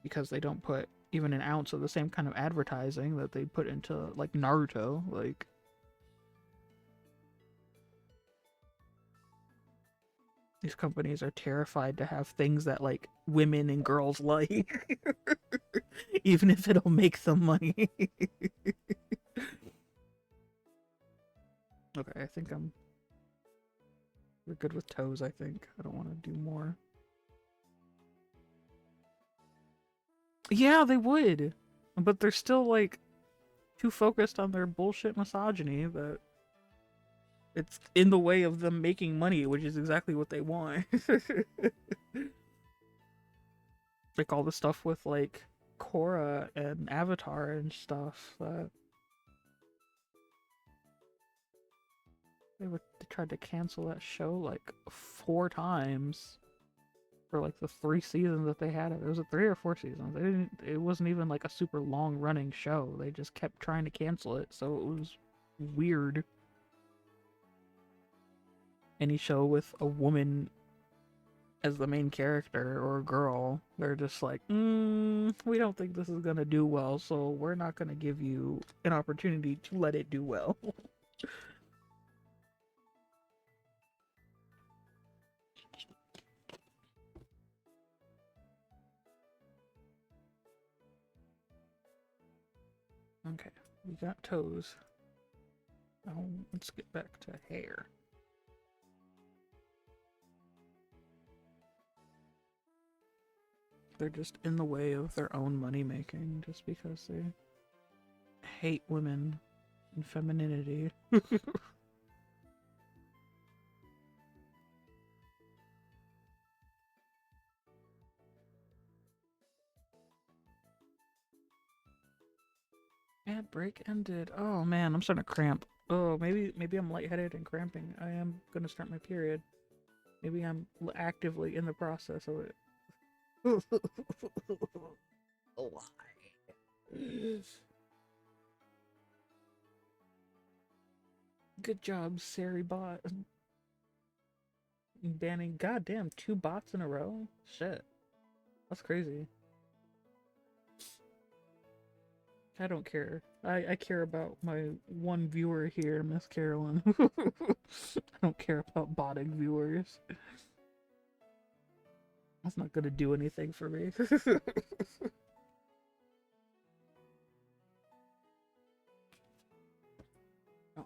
because they don't put even an ounce of the same kind of advertising that they put into like Naruto, like these companies are terrified to have things that like women and girls like, even if it'll make them money. Okay, I think we're good with toes, I think. I don't want to do more. Yeah, they would. But they're still like too focused on their bullshit misogyny that it's in the way of them making money, which is exactly what they want. Like all the stuff with like Korra and Avatar and stuff that they tried to cancel that show like 4 times for like the 3 seasons that they had it. It was a 3 or 4 seasons. It wasn't even like a super long running show. They just kept trying to cancel it, so it was weird. Any show with a woman as the main character or a girl, they're just like, we don't think this is gonna do well, so we're not gonna give you an opportunity to let it do well. Okay, we got toes. Now let's get back to hair. They're just in the way of their own money making just because they hate women and femininity. Ad break ended. Oh man, I'm starting to cramp. Oh, maybe I'm lightheaded and cramping. I am gonna start my period. Maybe I'm actively in the process of it. Why? Good job, Sari bot. Banning goddamn 2 bots in a row? Shit. That's crazy. I don't care. I care about my one viewer here, Miss Carolyn. I don't care about botting viewers. That's not gonna do anything for me. Oh,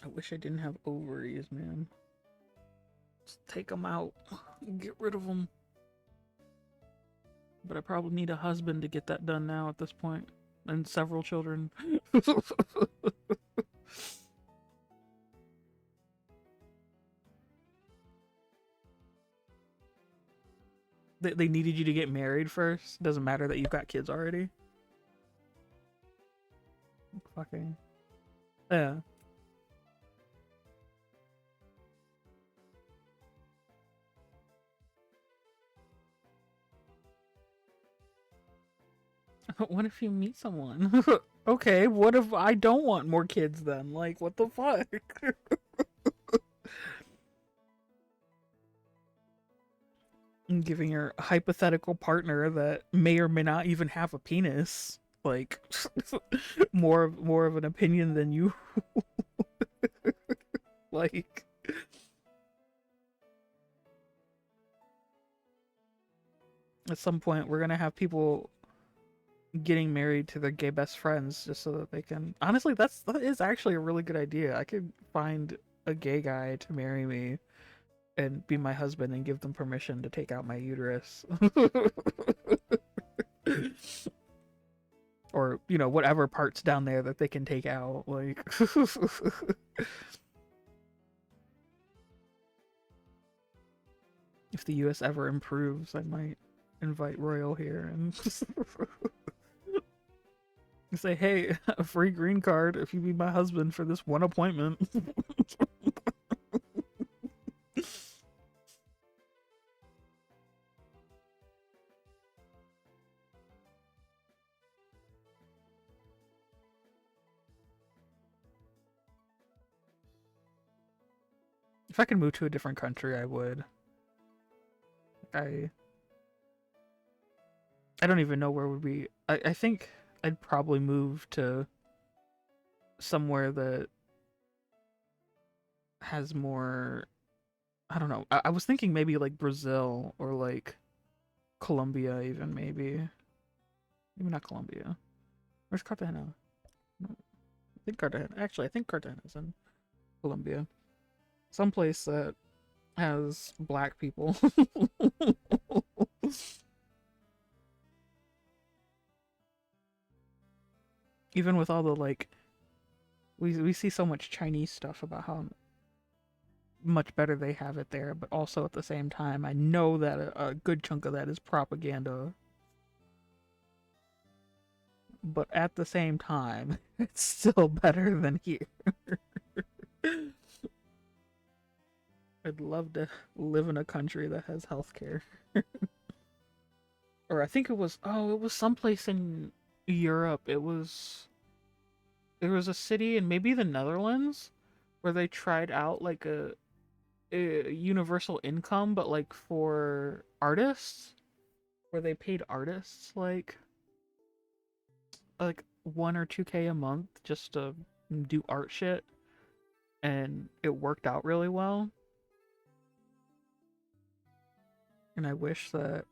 I wish I didn't have ovaries, man. Just take them out. Get rid of them. But I probably need a husband to get that done now at this point. And several children. They needed you to get married first? Doesn't matter that you've got kids already? Fucking. Yeah. What if you meet someone? Okay, what if I don't want more kids then? Like, what the fuck? Giving your hypothetical partner that may or may not even have a penis, like, more of an opinion than you. Like, at some point, we're gonna have people getting married to their gay best friends just so that they can. Honestly, that is actually a really good idea. I could find a gay guy to marry me and be my husband and give them permission to take out my uterus. Or, you know, whatever parts down there that they can take out. Like, if the US ever improves, I might invite Royal here and say, hey, a free green card if you be my husband for this one appointment. If I could move to a different country, I would. I I don't even know where would be. I think I'd probably move to somewhere that has more. I don't know. I was thinking maybe like Brazil or like Colombia, even maybe. Maybe not Colombia. Where's Cartagena? No, I think Cartagena. Actually, I think Cartagena's in Colombia. Someplace that has black people. Even with all the like, we see so much Chinese stuff about how much better they have it there, but also at the same time, I know that a good chunk of that is propaganda. But at the same time, it's still better than here. I'd love to live in a country that has healthcare. Or I think it was someplace in Europe. There was a city in maybe the Netherlands where they tried out like a universal income, but like for artists, where they paid artists like 1 or 2K a month just to do art shit, and it worked out really well. And I wish that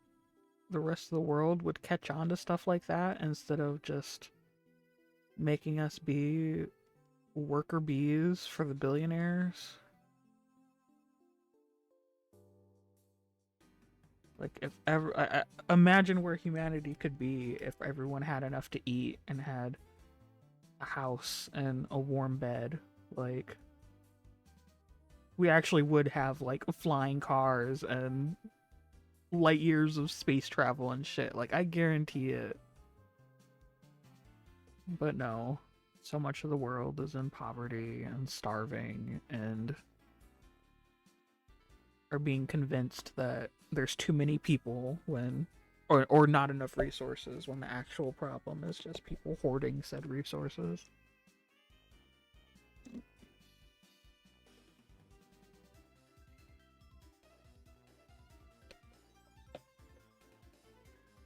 the rest of the world would catch on to stuff like that instead of just making us be worker bees for the billionaires. Like if ever, imagine where humanity could be if everyone had enough to eat and had a house and a warm bed. Like we actually would have like flying cars and light years of space travel and shit. Like I guarantee it. But no, so much of the world is in poverty and starving and are being convinced that there's too many people when or not enough resources when the actual problem is just people hoarding said resources.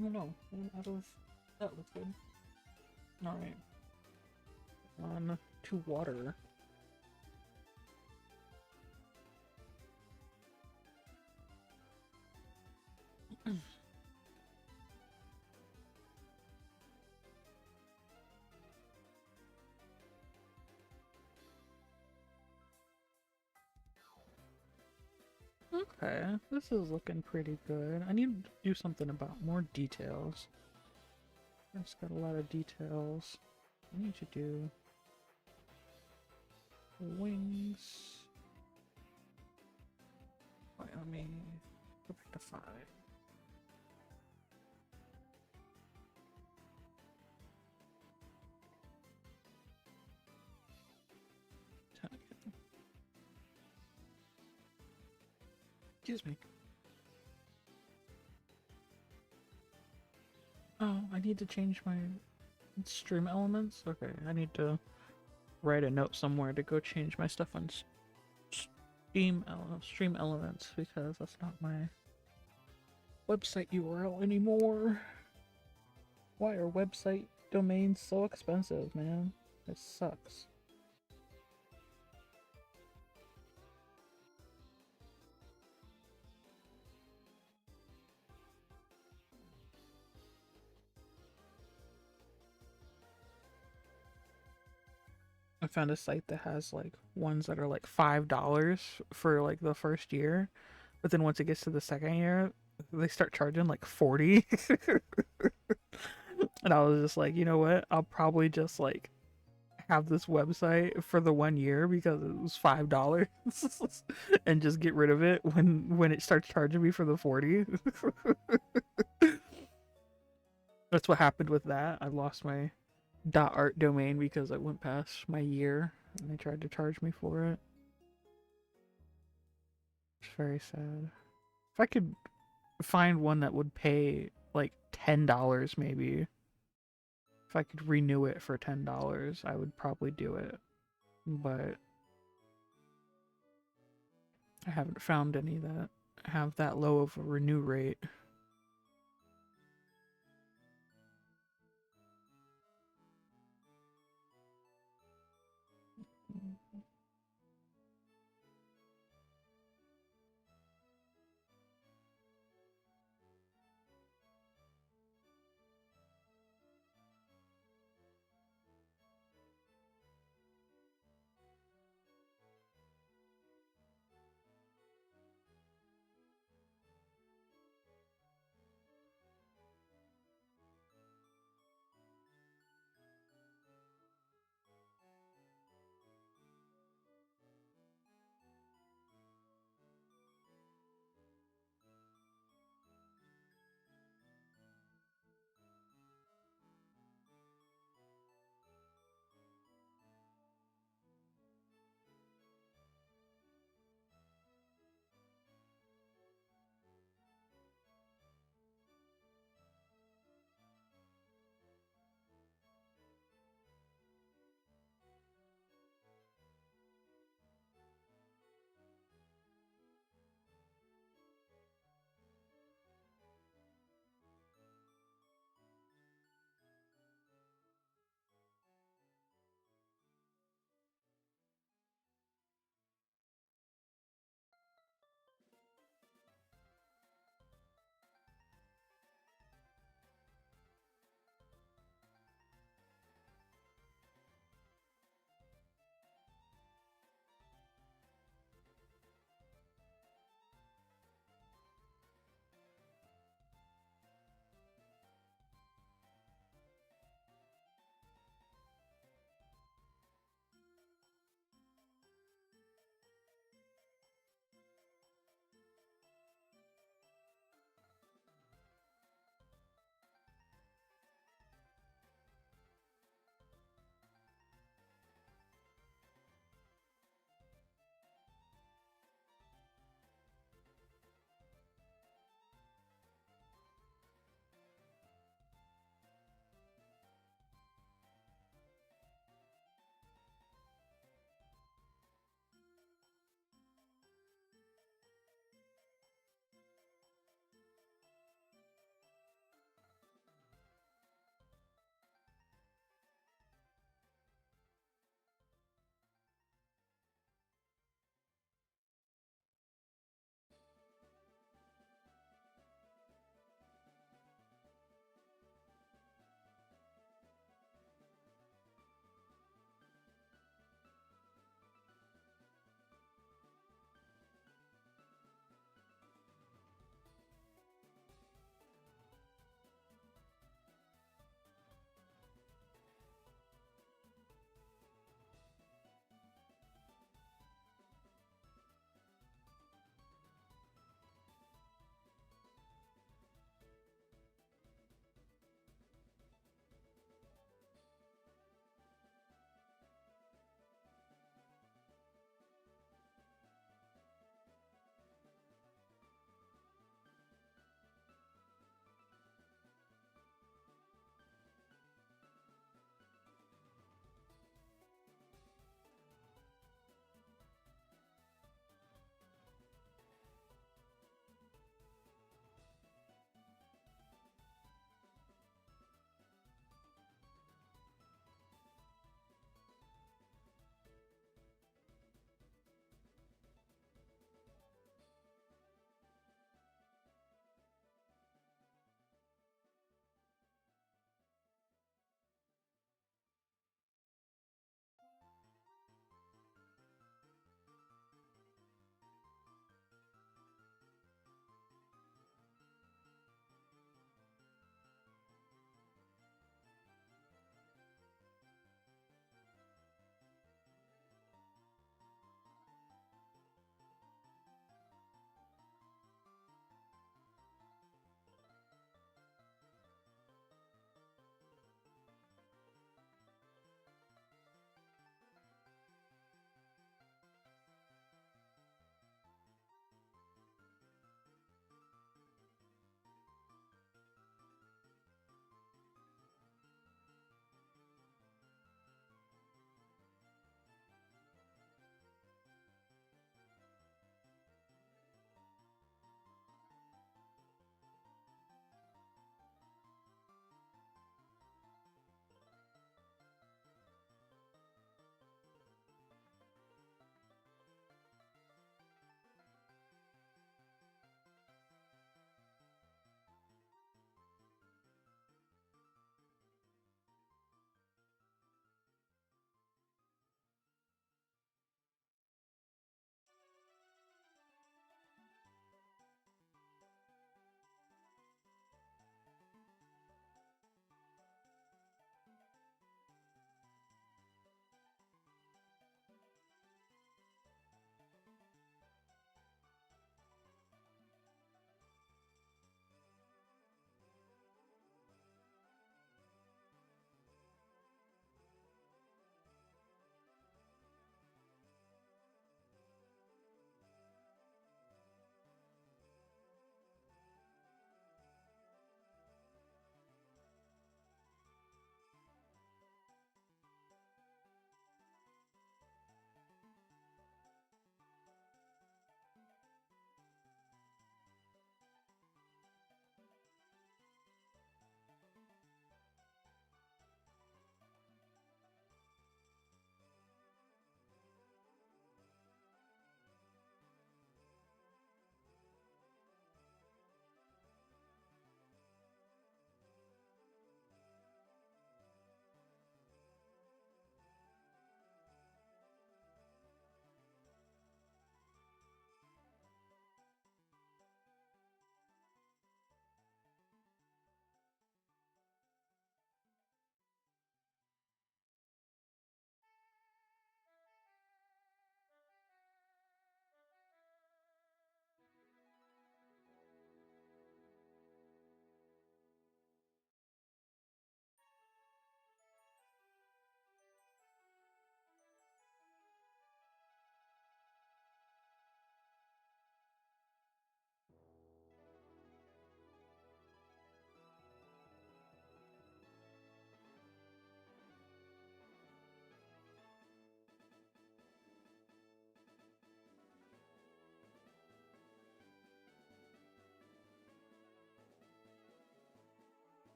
Oh no, I'm out of that liquid. Alright. On to water. Okay, this is looking pretty good. I need to do something about more details. It's got a lot of details. I need to do wings. Wait, let me go back to 5. Excuse me. Oh, I need to change my stream elements? Okay, I need to write a note somewhere to go change my stuff on stream elements because that's not my website URL anymore. Why are website domains so expensive, man? It sucks. I found a site that has like ones that are like $5 for like the first year, but then once it gets to the second year, they start charging like 40. And I was just like, you know what? I'll probably just like have this website for the 1 year because it was $5 and just get rid of it when it starts charging me for the 40. That's what happened with that. I lost my .art domain because I went past my year and they tried to charge me for it. It's very sad. If I could find one that would pay like $10 maybe, if I could renew it for $10, I would probably do it. But I haven't found any that have that low of a renew rate.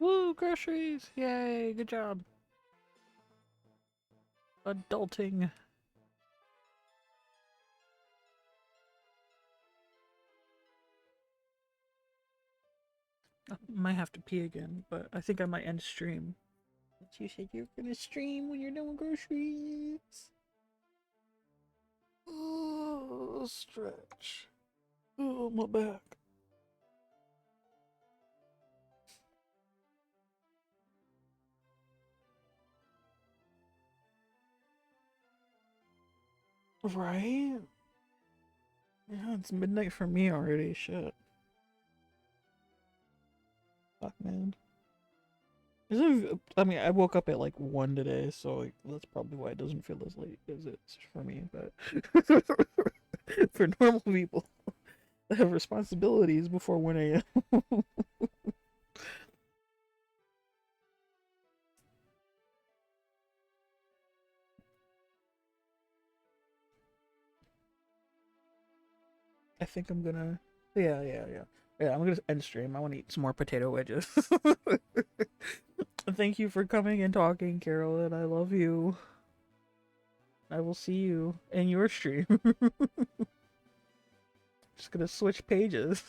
Woo, groceries! Yay, good job. Adulting. I might have to pee again, but I think I might end stream. You said you're gonna stream when you're done with groceries. Oh, stretch. Oh, my back. Right? Yeah, it's midnight for me already. Shit. Fuck, man. I mean, I woke up at like 1 today, so like, that's probably why it doesn't feel as late as it's for me. But for normal people that have responsibilities before 1 a.m. I think I'm gonna. Yeah, I'm gonna end stream. I want to eat some more potato wedges. Thank you for coming and talking, Carolyn. I love you. I will see you in your stream. Just gonna switch pages.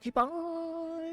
Keep on.